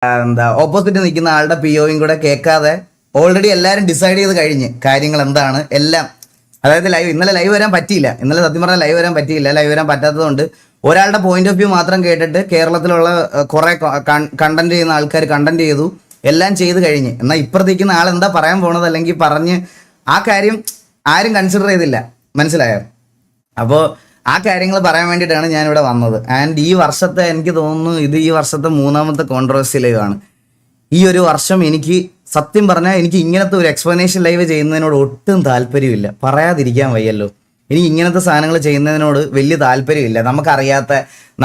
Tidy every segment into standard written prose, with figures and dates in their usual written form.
എന്താ ഓപ്പോസിറ്റ് നിൽക്കുന്ന ആളുടെ പിഒയും കൂടെ കേൾക്കാതെ ഓൾറെഡി എല്ലാവരും ഡിസൈഡ് ചെയ്ത് കഴിഞ്ഞ് കാര്യങ്ങൾ എന്താണ് എല്ലാം. അതായത് ഇന്നലെ ലൈവ് വരാൻ പറ്റിയില്ല. ഇന്നലെ സത്യം പറഞ്ഞാൽ ലൈവ് വരാൻ പറ്റിയില്ല. ലൈവ് വരാൻ പറ്റാത്തതുകൊണ്ട് ഒരാളുടെ പോയിന്റ് ഓഫ് വ്യൂ മാത്രം കേട്ടിട്ട് കേരളത്തിലുള്ള കുറെ കണ്ടന്റ് ചെയ്യുന്ന ആൾക്കാർ കണ്ടന്റ് ചെയ്തു, എല്ലാം ചെയ്ത് കഴിഞ്ഞ്. എന്നാൽ ഇപ്പുറത്തേക്കുന്ന ആൾ എന്താ പറയാൻ പോണത് അല്ലെങ്കിൽ പറഞ്ഞ് ആ കാര്യം ആരും കൺസിഡർ ചെയ്തില്ല. മനസ്സിലായോ? അപ്പോൾ ആ കാര്യങ്ങൾ പറയാൻ വേണ്ടിയിട്ടാണ് ഞാനിവിടെ വന്നത്. ആൻഡ് ഈ വർഷത്തെ എനിക്ക് തോന്നുന്നു ഇത് ഈ വർഷത്തെ 3ാമത്തെ കോൺട്രവേഴ്സി ലൈവ് ആണ്. ഈ ഒരു വർഷം എനിക്ക് സത്യം പറഞ്ഞാൽ എനിക്ക് ഇങ്ങനത്തെ ഒരു എക്സ്പ്ലനേഷൻ ലൈവ് ചെയ്യുന്നതിനോട് ഒട്ടും താല്പര്യമില്ല. പറയാതിരിക്കാൻ വയ്യല്ലോ. എനിക്ക് ഇങ്ങനത്തെ സാധനങ്ങൾ ചെയ്യുന്നതിനോട് വലിയ താല്പര്യമില്ല. നമുക്കറിയാത്ത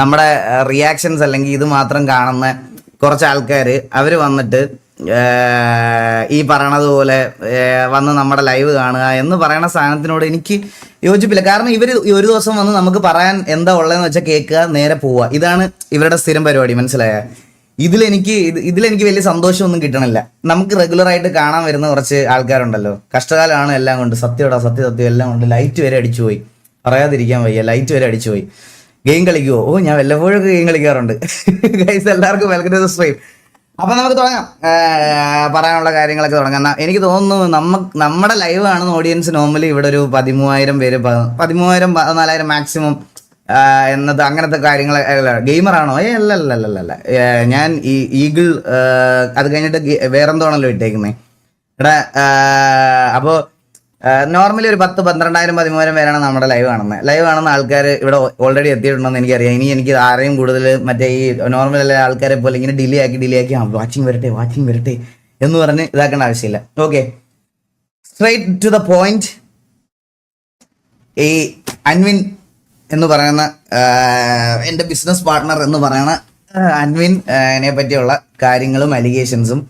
നമ്മുടെ റിയാക്ഷൻസ് അല്ലെങ്കിൽ ഇത് മാത്രം കാണുന്ന കുറച്ച് ആൾക്കാർ അവർ വന്നിട്ട് ഈ പറയണതുപോലെ വന്ന് നമ്മുടെ ലൈവ് കാണുക എന്ന് പറയുന്ന സാധനത്തിനോട് എനിക്ക് യോജിപ്പില്ല. കാരണം ഇവർ ഒരു ദിവസം വന്ന് നമുക്ക് പറയാൻ എന്താ ഉള്ളതെന്ന് വെച്ചാൽ കേൾക്കുക, നേരെ പോവുക. ഇതാണ് ഇവരുടെ സ്ഥിരം പരിപാടി. മനസ്സിലായ? ഇതിലെനിക്ക് വലിയ സന്തോഷമൊന്നും കിട്ടണില്ല. നമുക്ക് റെഗുലറായിട്ട് കാണാൻ വരുന്ന കുറച്ച് ആൾക്കാരുണ്ടല്ലോ, കഷ്ടകാലമാണ് എല്ലാം കൊണ്ട്, സത്യം എല്ലാം കൊണ്ട് ലൈറ്റ് വരെ അടിച്ചുപോയി. പറയാതിരിക്കാൻ വയ്യ, ലൈറ്റ് വരെ അടിച്ചുപോയി. ഗെയിം കളിക്കുമോ? ഞാൻ വല്ലപ്പോഴൊക്കെ ഗെയിം കളിക്കാറുണ്ട്. ഗൈസ് എല്ലാവർക്കും വെൽക്കം ടു ദി സ്ട്രീം. അപ്പം നമുക്ക് തുടങ്ങാം, പറയാനുള്ള കാര്യങ്ങളൊക്കെ തുടങ്ങാം. എനിക്ക് തോന്നുന്നു നമ്മുടെ ലൈവ് കാണുന്ന ഓഡിയൻസ് നോർമലി ഇവിടെ ഒരു 13,000 പേര്, 13,000 14,000 മാക്സിമം എന്നത് അങ്ങനത്തെ കാര്യങ്ങൾ. ഗെയിമറാണോ? അല്ല. ഞാൻ ഈ ഈഗിൾ അത് കഴിഞ്ഞിട്ട് വേറെന്തോണല്ലോ ഇട്ടേക്കുന്നത് ഇവിടെ. അപ്പോൾ നോർമലി ഒരു 10-12,000 13,000 പേരാണ് നമ്മുടെ ലൈവ് കാണുന്ന ആൾക്കാർ ഇവിടെ ഓൾറെഡി എത്തിയിട്ടുണ്ടെന്ന് എനിക്കറിയാം. എനിക്ക് ആരെയും കൂടുതൽ മറ്റേ ഈ നോർമൽ ആൾക്കാരെ പോലെ ഇങ്ങനെ ഡിലേ ആക്കി വാച്ചിങ് വരട്ടെ എന്ന് പറഞ്ഞ് ഇതാക്കേണ്ട ആവശ്യമില്ല. Okay, straight to the point. ഈ അൻവിൻ എന്ന് പറയുന്ന എൻ്റെ ബിസിനസ് പാർട്ട്ണർ എന്ന് പറയുന്ന അൻവിനെ പറ്റിയുള്ള കാര്യങ്ങളും അലിഗേഷൻസും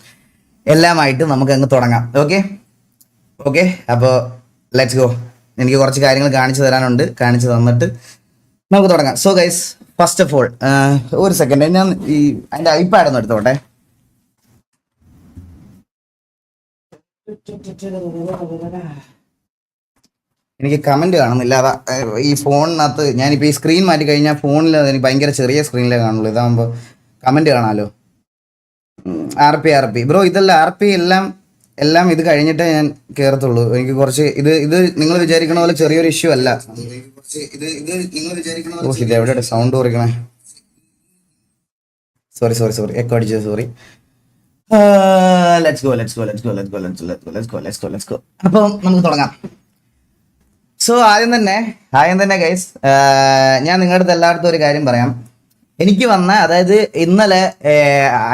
എല്ലാമായിട്ട് നമുക്ക് അങ്ങ് തുടങ്ങാം. ഓക്കെ, അപ്പോൾ ലെറ്റ്സ് ഗോ. എനിക്ക് കുറച്ച് കാര്യങ്ങൾ കാണിച്ചു തരാനുണ്ട്. കാണിച്ചു തന്നിട്ട് നമുക്ക് തുടങ്ങാം. So guys, first of all ഒരു സെക്കൻഡ് ഞാൻ ഈ അതിൻ്റെ ഐപാഡ് ഒന്ന് എടുത്തോട്ടെ. എനിക്ക് കമൻറ്റ് കാണുന്നില്ല. അതാ ഈ ഫോണിനകത്ത് ഞാനിപ്പോൾ ഈ സ്ക്രീൻ മാറ്റി കഴിഞ്ഞാൽ ഫോണിൽ എനിക്ക് ഭയങ്കര ചെറിയ സ്ക്രീനിലേ കാണുള്ളൂ. ഇതാകുമ്പോൾ കമൻറ്റ് കാണാമല്ലോ. RP ബ്രോ, ഇതെല്ലാം RP എല്ലാം ഇത് കഴിഞ്ഞിട്ടേ ഞാൻ കയറത്തുള്ളൂ. എനിക്ക് കുറച്ച് ഇത് നിങ്ങൾ വിചാരിക്കണ പോലെ ചെറിയൊരു ഇഷ്യൂ അല്ല. ഇത് എവിടെയാണ് സൗണ്ട് കുറയ്ക്കണേ? സോറി എക്കോ അടിച്ചത്, സോറി. Let's go. അപ്പം നമുക്ക് തുടങ്ങാം. സോ ആദ്യം തന്നെ ഗൈസ്, ഞാൻ നിങ്ങളുടെ അടുത്ത് എല്ലായിടത്തും ഒരു കാര്യം പറയാം. എനിക്ക് അതായത് ഇന്നലെ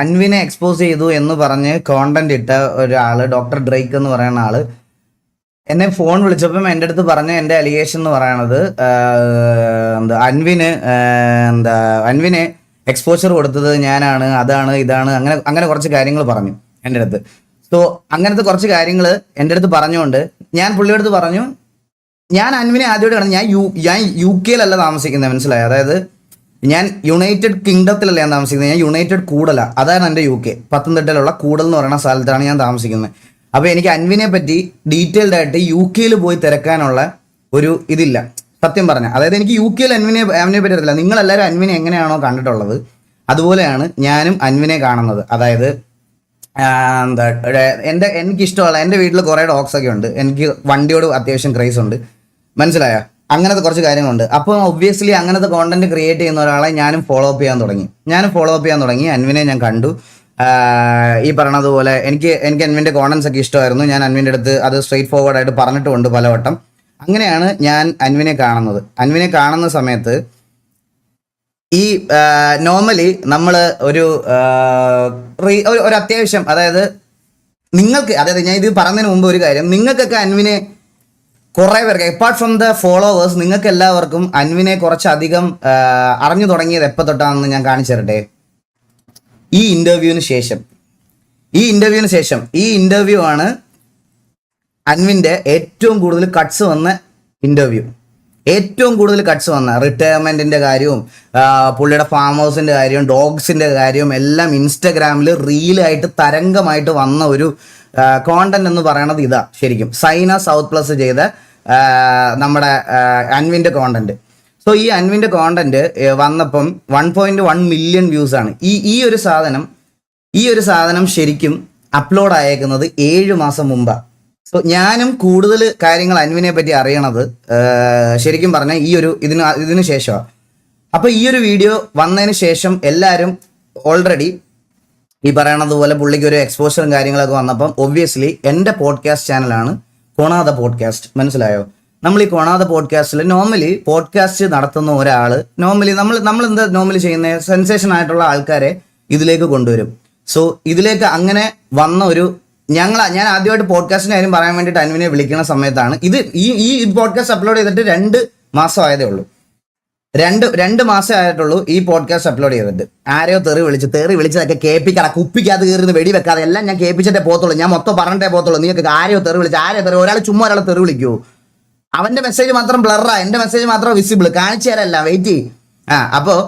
അൻവിനെ എക്സ്പോസ് ചെയ്തു എന്ന് പറഞ്ഞ് കോണ്ടന്റ് ഇട്ട ഒരാള്, ഡോക്ടർ ഡ്രേക്ക് എന്ന് പറയുന്ന ആള് എന്നെ ഫോൺ വിളിച്ചപ്പം എൻ്റെ അടുത്ത് പറഞ്ഞ എൻ്റെ അലിഗേഷൻ എന്ന് പറയണത് അൻവിനെ എക്സ്പോഷർ കൊടുത്തത് ഞാനാണ്, അതാണ് ഇതാണ്, അങ്ങനെ കുറച്ച് കാര്യങ്ങൾ പറഞ്ഞു എൻ്റെ അടുത്ത്. സോ അങ്ങനത്തെ കുറച്ച് കാര്യങ്ങൾ എൻ്റെ അടുത്ത് പറഞ്ഞുകൊണ്ട് ഞാൻ പുള്ളിയുടെ അടുത്ത് പറഞ്ഞു, ഞാൻ അൻവിനെ ആദ്യമായിട്ട് കാണുന്നത് ഞാൻ UK താമസിക്കുന്നത്. മനസ്സിലായി? അതായത് ഞാൻ യുണൈറ്റഡ് കിങ്ഡത്തിലല്ല ഞാൻ താമസിക്കുന്നത്, ഞാൻ യുണൈറ്റഡ് കൂടല, അതാണ് എൻ്റെ UK. പത്തനംതിട്ടയിലുള്ള കൂടൽ എന്ന് പറയുന്ന സ്ഥലത്താണ് ഞാൻ താമസിക്കുന്നത്. അപ്പോൾ എനിക്ക് അൻവിനെ പറ്റി ഡീറ്റെയിൽഡ് ആയിട്ട് UK പോയി തിരക്കാനുള്ള ഒരു ഇതില്ല സത്യം പറഞ്ഞാൽ. അതായത് എനിക്ക് UK അൻവിനെ പറ്റി അറിയില്ല. നിങ്ങളെല്ലാവരും അൻവിനെ എങ്ങനെയാണോ കണ്ടിട്ടുള്ളത് അതുപോലെയാണ് ഞാനും അൻവിനെ കാണുന്നത്. അതായത് എനിക്കിഷ്ടമുള്ള എൻ്റെ വീട്ടിൽ കുറേ ഡോഗ്സ് ഒക്കെ ഉണ്ട്. എനിക്ക് വണ്ടിയോട് അത്യാവശ്യം ക്രേസ് ഉണ്ട്. മനസ്സിലായോ? അങ്ങനത്തെ കുറച്ച് കാര്യങ്ങളുണ്ട്. അപ്പോൾ ഒബ്വിയസ്ലി അങ്ങനത്തെ കോണ്ടന്റ് ക്രിയേറ്റ് ചെയ്യുന്ന ഒരാളെ ഞാനും ഫോളോ അപ്പ് ചെയ്യാൻ തുടങ്ങി. അൻവിനെ ഞാൻ കണ്ടു. ഈ പറഞ്ഞതുപോലെ എനിക്ക് അൻവിൻ്റെ കോണ്ടന്റ്സ് ഒക്കെ ഇഷ്ടമായിരുന്നു. ഞാൻ അൻവിൻ്റെ അടുത്ത് അത് സ്ട്രെയിറ്റ് ഫോർവേഡ് ആയിട്ട് പറഞ്ഞിട്ടുമുണ്ട് പലവട്ടം. അങ്ങനെയാണ് ഞാൻ അൻവിനെ കാണുന്നത്. അൻവിനെ കാണുന്ന സമയത്ത് ഈ നോർമലി നമ്മൾ ഒരു അത്യാവശ്യം, അതായത് ഞാൻ ഇത് പറഞ്ഞതിന് മുമ്പ് ഒരു കാര്യം, നിങ്ങൾക്കൊക്കെ അൻവിനെ കുറേ പേർക്ക് അപ്പാർട്ട് ഫ്രം ദ ഫോളോവേഴ്സ് നിങ്ങൾക്ക് എല്ലാവർക്കും അൻവിനെ കുറച്ചധികം അറിഞ്ഞു തുടങ്ങിയത് എപ്പോൾ തൊട്ടാണെന്ന് ഞാൻ കാണിച്ചു തരട്ടെ. ഈ ഇന്റർവ്യൂവിന് ശേഷം ഈ ഇന്റർവ്യൂ ആണ് അൻവിൻ്റെ ഏറ്റവും കൂടുതൽ കട്ട്സ് വന്ന ഇന്റർവ്യൂ. റിട്ടയർമെന്റിന്റെ കാര്യവും പുള്ളിയുടെ ഫാം ഹൗസിന്റെ കാര്യവും ഡോഗ്സിന്റെ കാര്യവും എല്ലാം ഇൻസ്റ്റഗ്രാമിൽ റീലായിട്ട് തരംഗമായിട്ട് വന്ന ഒരു കോണ്ടന്റ് എന്ന് പറയണത് ഇതാ. ശരിക്കും സൈന സൗത്ത് പ്ലസ് ചെയ്ത നമ്മുടെ അൻവിൻ്റെ കോണ്ടന്റ്. സോ ഈ അൻവിൻ്റെ കോണ്ടന്റ് വന്നപ്പം 1.1 മില്യൺ വ്യൂസ് ആണ്. ഈ ഒരു സാധനം ഈ ഒരു സാധനം ശരിക്കും അപ്ലോഡ് ആയേക്കുന്നത് 7 മാസം മുമ്പാണ്. സോ ഞാനും കൂടുതൽ കാര്യങ്ങൾ അൻവിനെ പറ്റി അറിയണത് ശരിക്കും പറഞ്ഞാൽ ഇതിന് ശേഷമാണ്. അപ്പോൾ ഈ ഒരു വീഡിയോ വന്നതിന് ശേഷം എല്ലാവരും ഓൾറെഡി ഈ പറയണത് പോലെ പുള്ളിക്ക് ഒരു എക്സ്പോഷറും കാര്യങ്ങളൊക്കെ വന്നപ്പം ഒബ്വിയസ്ലി എൻ്റെ പോഡ്കാസ്റ്റ് ചാനലാണ് കൊണാത പോഡ്കാസ്റ്റ്. മനസ്സിലായോ? നമ്മൾ ഈ കൊണാത പോഡ്കാസ്റ്റിൽ നോർമലി പോഡ്കാസ്റ്റ് നടത്തുന്ന ഒരാൾ നമ്മൾ എന്താ നോർമലി ചെയ്യുന്നത്, സെൻസേഷൻ ആയിട്ടുള്ള ആൾക്കാരെ ഇതിലേക്ക് കൊണ്ടുവരും. സോ ഇതിലേക്ക് അങ്ങനെ വന്ന ഒരു ഞാൻ ആദ്യമായിട്ട് പോഡ്കാസ്റ്റിന്റെ കാര്യം പറയാൻ വേണ്ടിയിട്ട് അൻവിനെ വിളിക്കുന്ന സമയത്താണ് ഈ പോഡ്കാസ്റ്റ് അപ്ലോഡ് ചെയ്തിട്ട് 2 മാസം ആയതേ ഉള്ളൂ. രണ്ട് മാസം ആയിട്ടുള്ളൂ ഈ പോഡ്കാസ്റ്റ് അപ്ലോഡ് ചെയ്തിട്ട്. ആരെയോ തെറി വിളിച്ചതൊക്കെ കേൾപ്പിക്കാതെ കുപ്പിക്കകത്ത് കയറുന്ന വെടി വെക്കാതെ എല്ലാം ഞാൻ കേൾപ്പിച്ചിട്ടേ പോകത്തുള്ളൂ. ഞാൻ മൊത്തം പറഞ്ഞിട്ടേ പോകത്തുള്ളൂ. നിങ്ങൾക്ക് ആരെയോ തെറി ഒരാൾ ചുമ്മാ ഒരാളെ തെറി വിളിക്കൂ. അവന്റെ മെസ്സേജ് മാത്രം ബ്ലറാ, എന്റെ മെസ്സേജ് മാത്രം വിസിബിൾ. കാണിച്ചു തരല്ല, വെയിറ്റ് ചെയ്യും. അപ്പോൾ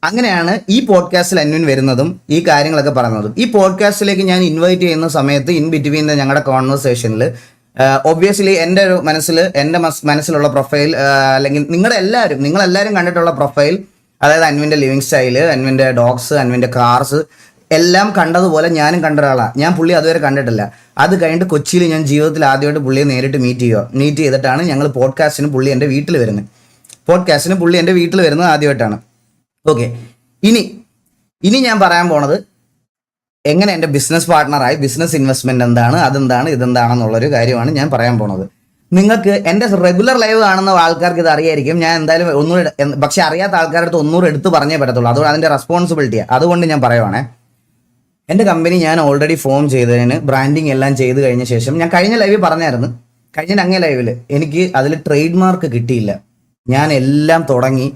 അങ്ങനെയാണ് ഈ പോഡ്കാസ്റ്റിൽ അൻവിൻ വരുന്നതും ഈ കാര്യങ്ങളൊക്കെ പറയുന്നതും. ഈ പോഡ്കാസ്റ്റിലേക്ക് ഞാൻ ഇൻവൈറ്റ് ചെയ്യുന്ന സമയത്ത് ഇൻ ബിറ്റ്വീൻ ഞങ്ങളുടെ കോൺവെർസേഷനിൽ ഒബ്വിയസ്ലി എൻ്റെ ഒരു എൻ്റെ മനസ്സിലുള്ള പ്രൊഫൈൽ അല്ലെങ്കിൽ നിങ്ങളെല്ലാവരും കണ്ടിട്ടുള്ള പ്രൊഫൈൽ, അതായത് അൻവിൻ്റെ ലിവിങ് സ്റ്റൈല്, അൻവിൻ്റെ ഡോഗ്സ്, അൻവിൻ്റെ കാർസ് എല്ലാം കണ്ടതുപോലെ ഞാനും കണ്ട ഒരാളാണ്. ഞാൻ പുള്ളി അതുവരെ കണ്ടിട്ടില്ല. അത് കഴിഞ്ഞിട്ട് കൊച്ചിയിൽ ഞാൻ ജീവിതത്തിൽ ആദ്യമായിട്ട് പുള്ളിയെ നേരിട്ട് മീറ്റ് ചെയ്തിട്ടാണ് ഞങ്ങൾ പോഡ്കാസ്റ്റിന് പുള്ളി എൻ്റെ വീട്ടിൽ വരുന്നത് ആദ്യമായിട്ടാണ്. ഓക്കെ, ഇനി ഞാൻ പറയാൻ പോണത് എങ്ങനെ എൻ്റെ ബിസിനസ് പാർട്ട്ണറായി ബിസിനസ് ഇൻവെസ്റ്റ്മെന്റ് എന്താണ്, ഇതെന്താണെന്നുള്ളൊരു കാര്യമാണ് ഞാൻ പറയാൻ പോണത്. നിങ്ങൾക്ക് എൻ്റെ റെഗുലർ ലൈവ് കാണുന്ന ആൾക്കാർക്ക് ഇത് അറിയായിരിക്കും. ഞാൻ എന്തായാലും ഒന്നുകൂടെ, പക്ഷെ അറിയാത്ത ആൾക്കാരുടെ അടുത്ത് ഒന്നുകൂടെ എടുത്ത് പറഞ്ഞേ പറ്റത്തുള്ളൂ. അതുകൊണ്ട് അതിൻ്റെ റെസ്പോൺസിബിലിറ്റിയാണ്. അതുകൊണ്ട് ഞാൻ പറയുവാണേ, എൻ്റെ കമ്പനി ഞാൻ ഓൾറെഡി ഫോം ചെയ്തതിന് ബ്രാൻഡിങ് എല്ലാം ചെയ്ത് കഴിഞ്ഞ ശേഷം, ഞാൻ കഴിഞ്ഞ ലൈവിൽ പറഞ്ഞായിരുന്നു, അങ്ങേ ലൈവിൽ എനിക്ക് അതിൽ ട്രേഡ് മാർക്ക് കിട്ടിയില്ല. ഞാൻ എല്ലാം തുടങ്ങി,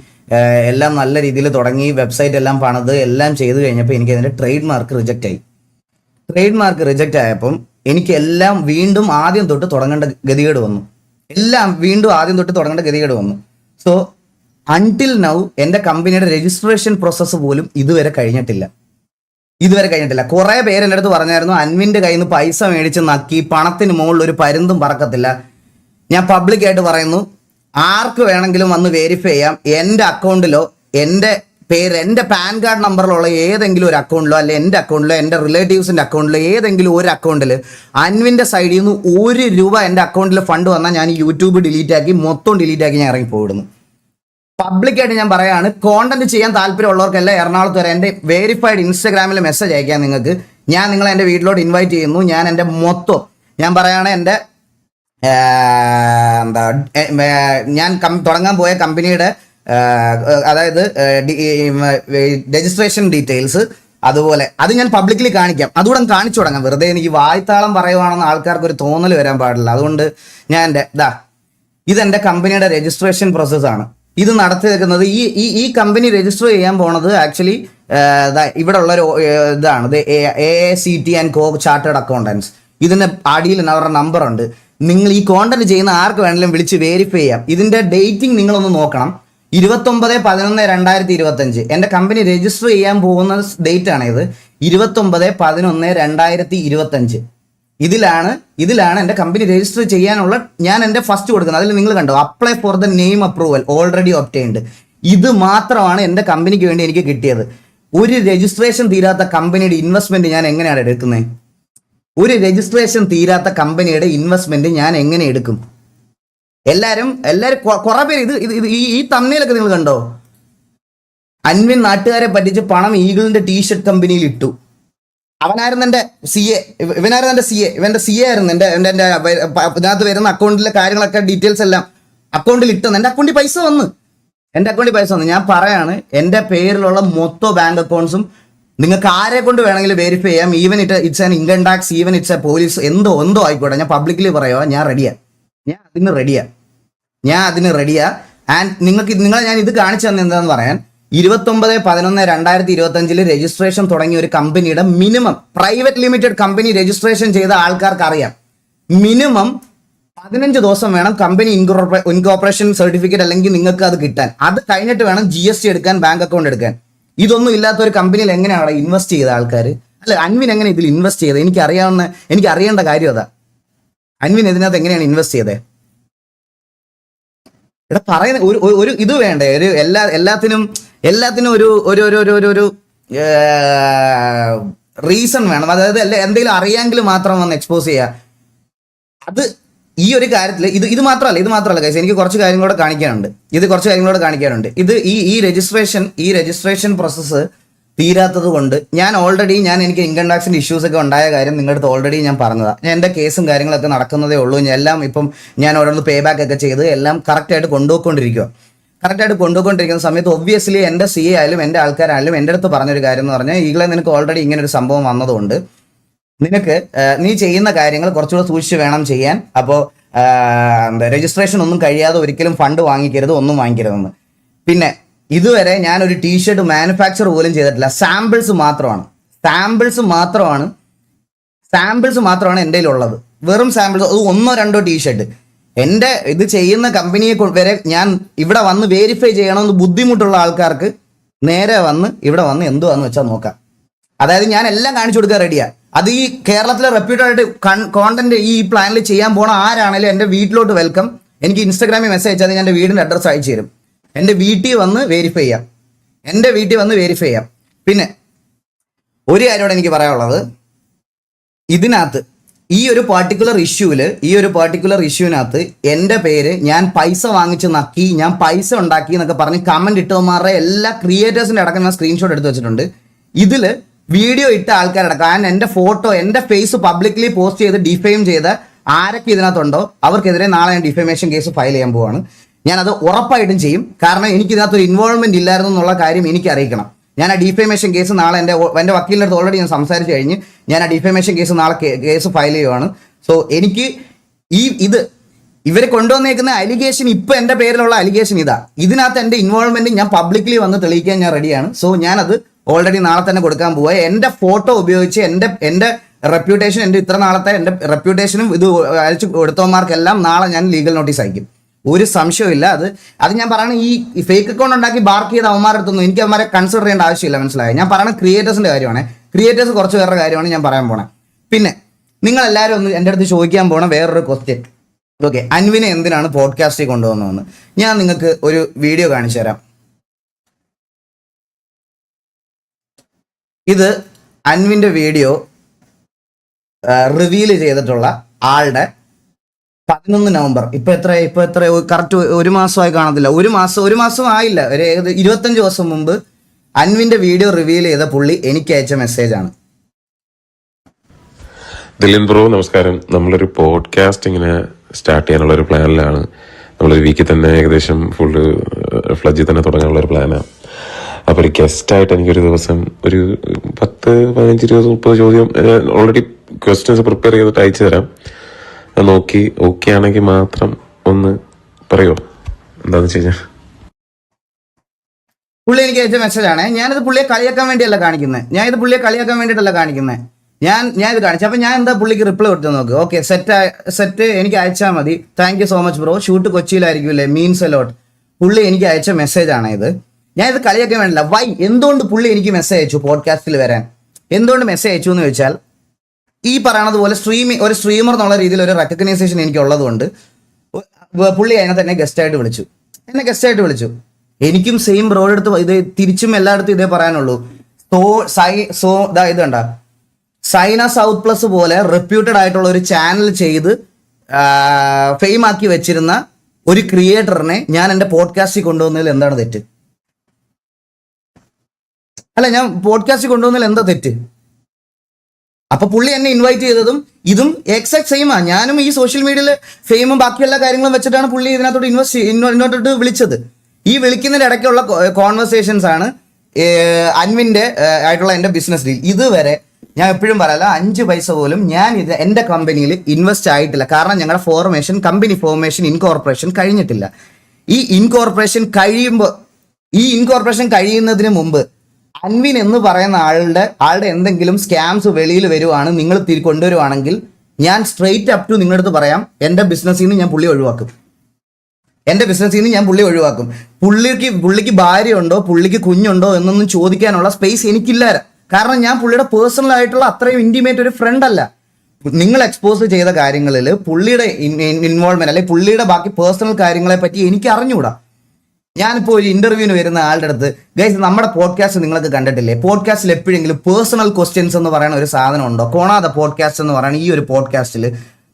എല്ലാം നല്ല രീതിയിൽ തുടങ്ങി, വെബ്സൈറ്റ് എല്ലാം പണിത് എല്ലാം ചെയ്ത് കഴിഞ്ഞപ്പോൾ എനിക്ക് അതിൻ്റെ ട്രേഡ് മാർക്ക് റിജക്റ്റ് ആയപ്പം എനിക്ക് എല്ലാം വീണ്ടും ആദ്യം തൊട്ട് തുടങ്ങേണ്ട ഗതികേട് വന്നു. സോ അൺടിൽ നൗ എൻ്റെ കമ്പനിയുടെ രജിസ്ട്രേഷൻ പ്രോസസ്സ് പോലും ഇതുവരെ കഴിഞ്ഞിട്ടില്ല. കുറെ പേര് എൻ്റെ അടുത്ത് പറഞ്ഞായിരുന്നു, അൻവിൻ്റെ കയ്യിൽ നിന്ന് പൈസ മേടിച്ച് നക്കി പണത്തിന് മുകളിൽ ഒരു പരുന്തും പറക്കത്തില്ല. ഞാൻ പബ്ലിക്കായിട്ട് പറയുന്നു, ആർക്ക് വേണമെങ്കിലും വന്ന് വെരിഫൈ ചെയ്യാം. എൻ്റെ അക്കൗണ്ടിലോ എൻ്റെ പേര്, എൻ്റെ പാൻ കാർഡ് നമ്പറിലുള്ള ഏതെങ്കിലും ഒരു അക്കൗണ്ടിലോ, അല്ലെ എൻ്റെ അക്കൗണ്ടിലോ, എൻ്റെ റിലേറ്റീവ്സിൻ്റെ അക്കൗണ്ടിലോ, ഏതെങ്കിലും ഒരു അക്കൗണ്ടിൽ അൻവിൻ്റെ സൈഡിൽ നിന്ന് 1 രൂപ എൻ്റെ അക്കൗണ്ടിൽ ഫണ്ട് വന്നാൽ ഞാൻ യൂട്യൂബ് മൊത്തം ഡിലീറ്റ് ആക്കി ഞാൻ ഇറങ്ങിപ്പോയിടുന്നു. പബ്ലിക്കായിട്ട് ഞാൻ പറയാണ്, കോണ്ടന്റ് ചെയ്യാൻ താല്പര്യമുള്ളവർക്കെല്ലാം എറണാകുളത്ത് വരെ എൻ്റെ വെരിഫൈഡ് ഇൻസ്റ്റാഗ്രാമിൽ മെസ്സേജ് അയക്കാം നിങ്ങൾക്ക്. ഞാൻ നിങ്ങളെ എൻ്റെ വീട്ടിലോട്ട് ഇൻവൈറ്റ് ചെയ്യുന്നു. ഞാൻ എൻ്റെ മൊത്തം ഞാൻ പറയുകയാണ്, എൻ്റെ ഞാൻ തുടങ്ങാൻ പോയ കമ്പനിയുടെ അതായത് രജിസ്ട്രേഷൻ ഡീറ്റെയിൽസ്, അതുപോലെ അത് ഞാൻ പബ്ലിക്കലി കാണിക്കാം. അതുകൂടെ കാണിച്ചു തുടങ്ങാം. വെറുതെ എനിക്ക് വായ്ത്താളം പറയുവാണെന്ന് ആൾക്കാർക്ക് ഒരു തോന്നൽ വരാൻ പാടില്ല. അതുകൊണ്ട് ഞാൻ ഇതെൻ്റെ കമ്പനിയുടെ രജിസ്ട്രേഷൻ പ്രോസസ്സാണ്. ഇത് നടത്തി വെക്കുന്നത് ഈ കമ്പനി രജിസ്റ്റർ ചെയ്യാൻ പോണത് ആക്ച്വലി ഇവിടെ ഉള്ളൊരു ഇതാണ്, AACT & Co ചാർട്ടേഡ് അക്കൗണ്ടൻസ്. ഇതിൻ്റെ അടിയിൽ അവരുടെ നമ്പർ ഉണ്ട്. നിങ്ങൾ ഈ കോണ്ടന്റ് ചെയ്യുന്ന ആർക്ക് വേണമെങ്കിലും വിളിച്ച് വെരിഫൈ ചെയ്യാം. ഇതിൻ്റെ ഡേറ്റിംഗ് നിങ്ങളൊന്ന് നോക്കണം. 29/11/2025 എൻ്റെ കമ്പനി രജിസ്റ്റർ ചെയ്യാൻ പോകുന്ന ഡേറ്റ് ആണ് ഇത്. 29/11/2025 ഇതിലാണ് എൻ്റെ കമ്പനി രജിസ്റ്റർ ചെയ്യാനുള്ള ഞാൻ എൻ്റെ ഫസ്റ്റ് കൊടുക്കുന്നത്. അതിൽ നിങ്ങൾ കണ്ടോ, apply for the name approval already obtained. ഇത് മാത്രമാണ് എൻ്റെ കമ്പനിക്ക് വേണ്ടി എനിക്ക് കിട്ടിയത്. ഒരു രജിസ്ട്രേഷൻ തീരാത്ത കമ്പനിയുടെ ഇൻവെസ്റ്റ്മെന്റ് ഞാൻ എങ്ങനെയാണ് എടുക്കുന്നത്? ഞാൻ എങ്ങനെ എടുക്കും? എല്ലാരും കുറെ പേര് ഈ തമ്മിലൊക്കെ നിങ്ങൾ കണ്ടോ? അൻവിൻ നാട്ടുകാരെ പറ്റിച്ച് പണം ഈഗിളിന്റെ ടീഷർട്ട് കമ്പനിയിൽ ഇട്ടു. അവനായിരുന്നു എൻ്റെ CA, ഇവന്റെ CA ആയിരുന്നു. എൻ്റെ ഇതിനകത്ത് വരുന്ന അക്കൗണ്ടിലെ കാര്യങ്ങളൊക്കെ ഡീറ്റെയിൽസ് എല്ലാം അക്കൗണ്ടിൽ ഇട്ടെന്ന്. എൻ്റെ അക്കൗണ്ടിൽ പൈസ വന്നു. ഞാൻ പറയാണ്, എൻ്റെ പേരിലുള്ള മൊത്തം ബാങ്ക് അക്കൗണ്ട്സും നിങ്ങൾക്ക് ആരെ കൊണ്ട് വേണമെങ്കിലും വെരിഫൈ ചെയ്യാം. Even it's an income tax, even it's A police, എന്തോ ആയിക്കോട്ടെ. ഞാൻ പബ്ലിക്കലി പറയുക, ഞാൻ അതിന് റെഡിയാ. ആൻഡ് നിങ്ങളെ ഞാൻ ഇത് കാണിച്ചു തന്നെ എന്താണെന്ന് പറയാൻ, 29/11/2025 രജിസ്ട്രേഷൻ തുടങ്ങിയ ഒരു കമ്പനിയുടെ minimum private limited company registration ചെയ്ത ആൾക്കാർക്ക് അറിയാം, മിനിമം 15 ദിവസം വേണം കമ്പനി ഇൻകോർപ്പറേഷൻ സർട്ടിഫിക്കറ്റ് അല്ലെങ്കിൽ നിങ്ങൾക്ക് അത് കിട്ടാൻ. അത് കഴിഞ്ഞിട്ട് വേണം GST എടുക്കാൻ, ബാങ്ക് അക്കൗണ്ട് എടുക്കാൻ. ഇതൊന്നും ഇല്ലാത്ത ഒരു കമ്പനിയിൽ എങ്ങനെയാണ് ഇൻവെസ്റ്റ് ചെയ്ത ആൾക്കാർ? അല്ല, അൻവിൻ എങ്ങനെ ഇതിൽ ഇൻവെസ്റ്റ് ചെയ്തത്? എനിക്ക് അറിയേണ്ട കാര്യം അതാ. അൻവിൻ ഇതിനകത്ത് എങ്ങനെയാണ് ഇൻവെസ്റ്റ് ചെയ്തത്? ഇവിടെ പറയുന്ന ഒരു ഇത് വേണ്ടേ? ഒരു എല്ലാത്തിനും ഒരു റീസൺ വേണം. അതായത് എന്തെങ്കിലും അറിയാമെങ്കിൽ മാത്രം വന്ന് എക്സ്പോസ് ചെയ്യുക. അത് ഈ ഒരു കാര്യത്തിൽ ഇത് മാത്രമല്ല ഗൈസ്, എനിക്ക് കുറച്ച് കാര്യങ്ങളോട് കാണിക്കാനുണ്ട്. ഇത് ഈ രജിസ്ട്രേഷൻ പ്രോസസ്സ് തീരാത്തത് കൊണ്ട് എനിക്ക് ഇൻകം ടാക്സിന്റെ ഇഷ്യൂസ് ഒക്കെ ഉണ്ടായ കാര്യം നിങ്ങളുടെ അടുത്ത് ഓൾറെഡി ഞാൻ പറഞ്ഞതാണ്. ഞാൻ എൻ്റെ കേസും കാര്യങ്ങളൊക്കെ നടക്കുന്നതേ ഉള്ളൂ. എല്ലാം ഇപ്പം ഞാൻ ഓരോന്ന് പേ ബാക്ക് ഒക്കെ ചെയ്ത് എല്ലാം കറക്റ്റായിട്ട് കൊണ്ടുപോയിക്കൊണ്ടിരിക്കുന്ന സമയത്ത് ഒബ്വിയസ്ലി എൻ്റെ CA ആയാലും എൻ്റെ ആൾക്കാരായാലും എൻ്റെ അടുത്ത് പറഞ്ഞൊരു കാര്യം എന്ന് പറഞ്ഞാൽ, ഈകളെ നിനക്ക് ഓൾറെഡി ഇങ്ങനെ ഒരു സംഭവം വന്നതുകൊണ്ട് നിനക്ക് നീ ചെയ്യുന്ന കാര്യങ്ങൾ കുറച്ചുകൂടെ സൂക്ഷിച്ച് വേണം ചെയ്യാൻ. അപ്പോൾ രജിസ്ട്രേഷൻ ഒന്നും കഴിയാതെ ഒരിക്കലും ഫണ്ട് വാങ്ങിക്കരുത്, ഒന്നും വാങ്ങിക്കരുതെന്ന്. പിന്നെ ഇതുവരെ ഞാൻ ഒരു ടീഷർട്ട് മാനുഫാക്ചർ പോലും ചെയ്തിട്ടില്ല. സാമ്പിൾസ് മാത്രമാണ് എൻ്റെ ഉള്ളത്. വെറും സാമ്പിൾസ്, അത് 1-2 ടീഷർട്ട്. എൻ്റെ ഇത് ചെയ്യുന്ന കമ്പനിയെ വരെ ഞാൻ ഇവിടെ വന്ന് വേരിഫൈ ചെയ്യണമെന്ന് ബുദ്ധിമുട്ടുള്ള ആൾക്കാർക്ക് നേരെ വന്ന് ഇവിടെ വന്ന് എന്തുവാന്ന് വെച്ചാൽ നോക്കാം. അതായത് ഞാൻ എല്ലാം കാണിച്ചു കൊടുക്കാൻ റെഡിയാണ്. അത് ഈ കേരളത്തിലെ റെപ്യൂട്ടഡ് കോണ്ടന്റ് ഈ പ്ലാനിൽ ചെയ്യാൻ പോണ ആരാണെങ്കിലും എൻ്റെ വീട്ടിലോട്ട് വെൽക്കം. എനിക്ക് ഇൻസ്റ്റാഗ്രാമിൽ മെസ്സേജ് അയച്ചാൽ ഞാൻ എൻ്റെ വീടിൻ്റെ അഡ്രസ്സ് അയച്ചു തരും. എൻ്റെ വീട്ടിൽ വന്ന് വെരിഫൈ ചെയ്യാം. പിന്നെ ഒരു കാര്യമോടെ എനിക്ക് പറയാനുള്ളത്, ഇതിനകത്ത് ഈ ഒരു പർട്ടിക്കുലർ ഇഷ്യൂവിനകത്ത് എൻ്റെ പേര് ഞാൻ പൈസ വാങ്ങിച്ച് നക്കി, ഞാൻ പൈസ ഉണ്ടാക്കി എന്നൊക്കെ പറഞ്ഞ് കമന്റ് ഇട്ടവന്മാരുടെ എല്ലാ ക്രിയേറ്റേഴ്സിൻ്റെ അടക്കം ഞാൻ സ്ക്രീൻഷോട്ട് എടുത്ത് വെച്ചിട്ടുണ്ട്. ഇതിൽ വീഡിയോ ഇട്ട ആൾക്കാരടക്കം എൻ്റെ ഫോട്ടോ, എൻ്റെ ഫേസ് പബ്ലിക്കലി പോസ്റ്റ് ചെയ്ത് ഡിഫെയിം ചെയ്ത ആരൊക്കെ ഇതിനകത്തുണ്ടോ അവർക്കെതിരെ നാളെ ഞാൻ ഡിഫമേഷൻ കേസ് ഫയൽ ചെയ്യാൻ പോവാണ്. ഞാനത് ഉറപ്പായിട്ടും ചെയ്യും. കാരണം എനിക്ക് ഇതിനകത്തൊരു ഇൻവോൾവ്മെന്റ് ഇല്ലായിരുന്നു എന്നുള്ള കാര്യം എനിക്ക് അറിയിക്കണം. ഞാൻ ആ ഡിഫമേഷൻ കേസ് നാളെ എൻ്റെ വക്കീലിൻ്റെ അടുത്ത് ഓൾറെഡി ഞാൻ സംസാരിച്ച് കഴിഞ്ഞ് ഞാൻ ആ ഡിഫമേഷൻ കേസ് നാളെ കേസ് ഫയൽ ചെയ്യുവാണ്. സോ എനിക്ക് ഇവർ കൊണ്ടുവന്നേക്കുന്ന അലിഗേഷൻ, ഇപ്പം എൻ്റെ പേരിലുള്ള അലിഗേഷൻ ഇതിനകത്ത് എൻ്റെ ഇൻവോൾവ്മെന്റ് ഞാൻ പബ്ലിക്കലി വന്ന് തെളിയിക്കാൻ ഞാൻ റെഡിയാണ്. സോ ഞാനത് ഓൾറെഡി നാളെ തന്നെ കൊടുക്കാൻ പോവുക. എൻ്റെ ഫോട്ടോ ഉപയോഗിച്ച് എൻ്റെ റെപ്യൂട്ടേഷൻ, എൻ്റെ ഇത്ര നാളത്തെ എൻ്റെ റെപ്യൂട്ടേഷനും ഇത് അയച്ചു കൊടുത്തവന്മാർക്കെല്ലാം നാളെ ഞാൻ ലീഗൽ നോട്ടീസ് അയക്കും. ഒരു സംശയമില്ല. അത് ഞാൻ പറയണ ഈ ഫേക്ക് അക്കൗണ്ട് ഉണ്ടാക്കി ബാർക്ക് ചെയ്ത അവന്മാരുടെ അടുത്തൊന്നും എനിക്ക് അവന്മാരെ കൺസിഡർ ചെയ്യേണ്ട ആവശ്യമില്ല. മനസ്സിലായോ? ഞാൻ പറയണ ക്രിയേറ്റേഴ്സിന്റെ കാര്യമാണ്. ക്രിയേറ്റേഴ്സ് കുറച്ച് പേരുടെ കാര്യമാണ് ഞാൻ പറയാൻ പോണേ. പിന്നെ നിങ്ങൾ എല്ലാവരും ഒന്ന് എൻ്റെ അടുത്ത് ചോദിക്കാൻ പോണ വേറൊരു ക്വസ്റ്റ്യൻ, ഓക്കെ, അൻവിനെ എന്തിനാണ് പോഡ്കാസ്റ്റിൽ കൊണ്ടുവന്നതെന്ന്. ഞാൻ നിങ്ങൾക്ക് ഒരു വീഡിയോ കാണിച്ചു തരാം. ഇത് അൻവിന്റെ വീഡിയോ റിവീൽ ചെയ്തിട്ടുള്ള ആളുടെ 11 നവംബർ. ഇപ്പൊ എത്ര കറക്റ്റ് ഒരു മാസമായി കാണത്തില്ല, ഒരു മാസം ആയില്ല, ഒരു 25 ദിവസം മുമ്പ് അൻവിന്റെ വീഡിയോ റിവീൽ ചെയ്ത പുള്ളി എനിക്ക് അയച്ച മെസ്സേജാണ്. ദിലിൻ ബ്രോ നമസ്കാരം. നമ്മളൊരു പോഡ്കാസ്റ്റ് ഇങ്ങനെ സ്റ്റാർട്ട് ചെയ്യാനുള്ള ഒരു പ്ലാനിലാണ്. നമ്മളൊരു വീക്കിൽ തന്നെ ഏകദേശം ഫുള്ള് ഫ്ലജിൽ തന്നെ തുടങ്ങാനുള്ള ഒരു പ്ലാനാണ്. അപ്പോൾ ഒരു ഗസ്റ്റായിട്ട് എനിക്കൊരു ദിവസം ഒരു 10, 15, 20, 30 ചോദ്യം ഓൾറെഡി ക്വസ്റ്റ്യൻസ് പ്രിപ്പയർ ചെയ്തിട്ട് അയച്ചു തരാം. അത് നോക്കി ഓക്കെ ആണെങ്കിൽ മാത്രം ഒന്ന് പറയുമോ എന്താന്ന് വെച്ച് കഴിഞ്ഞാൽ. പുള്ളി എനിക്ക് അയച്ച മെസ്സേജാണ്. ഞാനിത് പുള്ളിയെ കളിയാക്കാൻ വേണ്ടിയിട്ടല്ല കാണിക്കുന്നത്. ഞാൻ ഇത് കാണിച്ചത്. അപ്പം ഞാൻ എന്താ പുള്ളിക്ക് റിപ്ലൈ കൊടുത്തു നോക്ക്. ഓക്കെ, സെറ്റ് എനിക്ക് അയച്ചാൽ മതി. Thank you so much bro. Shoot കൊച്ചിയിലായിരിക്കുമല്ലേ, മീൻസ് എലോട്ട്. പുള്ളി എനിക്ക് അയച്ച മെസ്സേജാണ് ഇത്. ഞാൻ ഇത് കളിയാക്കാൻ വേണ്ടില്ല. എന്തുകൊണ്ട് പുള്ളി എനിക്ക് മെസ്സേജ് അയച്ചു പോഡ്കാസ്റ്റിൽ വരാൻ? എന്തുകൊണ്ട് മെസ്സേജ് അയച്ചു എന്ന് വെച്ചാൽ, ഈ പറയണത് പോലെ ഒരു സ്ട്രീമർ എന്നുള്ള രീതിയിൽ ഒരു റെക്കഗ്നൈസേഷൻ എനിക്ക് ഉള്ളതുകൊണ്ട് പുള്ളി അതിനകത്ത് എന്നെ ഗസ്റ്റായിട്ട് വിളിച്ചു. എനിക്കും സെയിം ബ്രോയുടെ അടുത്ത് ഇത് തിരിച്ചും എല്ലായിടത്തും ഇതേ പറയാനുള്ളൂ. ഇത് കണ്ട സൈന സൗത്ത് പ്ലസ് പോലെ റെപ്യൂട്ടഡ് ആയിട്ടുള്ള ഒരു ചാനൽ ചെയ്ത് ഫെയിം ആക്കി വെച്ചിരുന്ന ഒരു ക്രിയേറ്ററിനെ ഞാൻ എൻ്റെ പോഡ്കാസ്റ്റിൽ കൊണ്ടുവന്നതിൽ എന്താണ് തെറ്റ്? അല്ല, ഞാൻ പോഡ്കാസ്റ്റിൽ കൊണ്ടുവന്നതിൽ എന്താ തെറ്റ്? അപ്പൊ പുള്ളി എന്നെ ഇൻവൈറ്റ് ചെയ്തതും ഇതും എക്സാക്ട് സെയിമാ. ഞാനും ഈ സോഷ്യൽ മീഡിയയിൽ ഫെയിമും ബാക്കി എല്ലാ കാര്യങ്ങളും വെച്ചിട്ടാണ് പുള്ളി ഇതിനകത്തോട്ട് ഇങ്ങോട്ടോട്ട് വിളിച്ചത്. ഈ വിളിക്കുന്നതിന്റെ ഇടയ്ക്കുള്ള കോൺവെർസേഷൻസ് ആണ് അൻവിന്റെ ആയിട്ടുള്ള എൻ്റെ ബിസിനസ് ഡീൽ. ഇതുവരെ ഞാൻ എപ്പോഴും പറയല, 5 പൈസ പോലും ഞാൻ ഇത് എൻ്റെ കമ്പനിയിൽ ഇൻവെസ്റ്റ് ആയിട്ടില്ല. കാരണം ഞങ്ങളുടെ കമ്പനി ഫോർമേഷൻ ഇൻകോർപ്പറേഷൻ കഴിഞ്ഞിട്ടില്ല. ഈ ഇൻകോർപ്പറേഷൻ കഴിയുന്നതിന് മുമ്പ് അൻവിൻ എന്ന് പറയുന്ന ആളുടെ എന്തെങ്കിലും സ്കാംസ് വെളിയിൽ വരുവാണ്, നിങ്ങൾ കൊണ്ടുവരുവാണെങ്കിൽ ഞാൻ സ്ട്രെയിറ്റ് അപ് ടു നിങ്ങളുടെ അടുത്ത് പറയാം, എൻ്റെ ബിസിനസ്സിൽ നിന്ന് ഞാൻ പുള്ളി ഒഴിവാക്കും. പുള്ളിക്ക് ഭാര്യ ഉണ്ടോ, പുള്ളിക്ക് കുഞ്ഞുണ്ടോ എന്നൊന്നും ചോദിക്കാനുള്ള സ്പേസ് എനിക്കില്ല. കാരണം ഞാൻ പുള്ളിയുടെ പേഴ്സണൽ ആയിട്ടുള്ള അത്രയും ഇന്റിമേറ്റ് ഒരു ഫ്രണ്ട് അല്ല. നിങ്ങൾ എക്സ്പോസ് ചെയ്ത കാര്യങ്ങളിൽ പുള്ളിയുടെ ഇൻവോൾവ്മെന്റ് അല്ലെങ്കിൽ പുള്ളിയുടെ ബാക്കി പേഴ്സണൽ കാര്യങ്ങളെ പറ്റി എനിക്ക് അറിഞ്ഞുകൂടാ. ഞാനിപ്പോൾ ഒരു ഇന്റർവ്യൂവിന് വരുന്ന ആളുടെ അടുത്ത് ഗൈസ് നമ്മുടെ പോഡ്കാസ്റ്റ് നിങ്ങൾക്ക് കണ്ടിട്ടില്ലേ, പോഡ്കാസ്റ്റിൽ എപ്പോഴെങ്കിലും പേഴ്സണൽ ക്വസ്റ്റ്യൻസ് എന്ന് പറയുന്ന ഒരു സാധനം ഉണ്ടോ? കോണാത പോഡ്കാസ്റ്റ് എന്ന് പറയുന്ന ഈ ഒരു പോഡ്കാസ്റ്റിൽ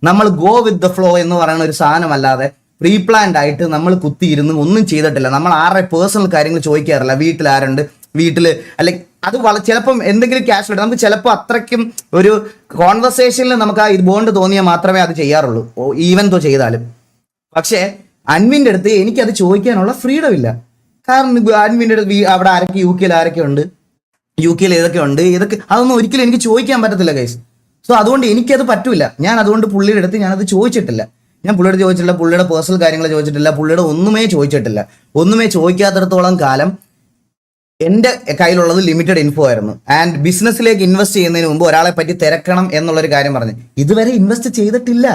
നമ്മൾ ഗോ വിത്ത് ദ ഫ്ലോ എന്ന് പറയുന്ന ഒരു സാധനമല്ലാതെ പ്രീ പ്ലാൻഡ് ആയിട്ട് നമ്മൾ കുത്തിയിരുന്ന് ഒന്നും ചെയ്തിട്ടില്ല. നമ്മൾ ആരുടെ പേഴ്സണൽ കാര്യങ്ങൾ ചോദിക്കാറില്ല. വീട്ടിൽ ആരുണ്ട്, വീട്ടിൽ അല്ലെങ്കിൽ അത് ചിലപ്പം എന്തെങ്കിലും ക്യാഷ് നമുക്ക് ചിലപ്പോൾ അത്രയ്ക്കും ഒരു കോൺവെർസേഷനിൽ നമുക്ക് ആ ബോണ്ട് തോന്നിയാൽ മാത്രമേ അത് ചെയ്യാറുള്ളൂ, ഈവൻ തോ ചെയ്താലും. പക്ഷേ അൻവിൻ്റെ അടുത്ത് എനിക്കത് ചോദിക്കാനുള്ള ഫ്രീഡം ഇല്ല. കാരണം അൻവിൻ്റെ അടുത്ത് അവിടെ ആരൊക്കെ യു കെയിൽ ആരൊക്കെ ഉണ്ട്, യു കെയിൽ ഏതൊക്കെ ഉണ്ട്, ഇതൊക്കെ അതൊന്നും ഒരിക്കലും എനിക്ക് ചോദിക്കാൻ പറ്റത്തില്ല ഗൈസ്. സോ അതുകൊണ്ട് എനിക്കത് പറ്റൂല. ഞാൻ അതുകൊണ്ട് പുള്ളിയുടെ അടുത്ത് ഞാനത് ചോദിച്ചിട്ടില്ല. ഞാൻ പുള്ളിയുടെ ചോദിച്ചിട്ടില്ല, പുള്ളിയുടെ പേഴ്സണൽ കാര്യങ്ങൾ ചോദിച്ചിട്ടില്ല, പുള്ളിയുടെ ഒന്നുമേ ചോദിച്ചിട്ടില്ല. ഒന്നുമേ ചോദിക്കാത്തിടത്തോളം കാലം എൻ്റെ കയ്യിലുള്ളത് ലിമിറ്റഡ് ഇൻഫോ ആയിരുന്നു. ആൻഡ് ബിസിനസ്സിലേക്ക് ഇൻവെസ്റ്റ് ചെയ്യുന്നതിന് മുമ്പ് ഒരാളെ പറ്റി തിരക്കണം എന്നുള്ളൊരു കാര്യം പറഞ്ഞു. ഇതുവരെ ഇൻവെസ്റ്റ് ചെയ്തിട്ടില്ല.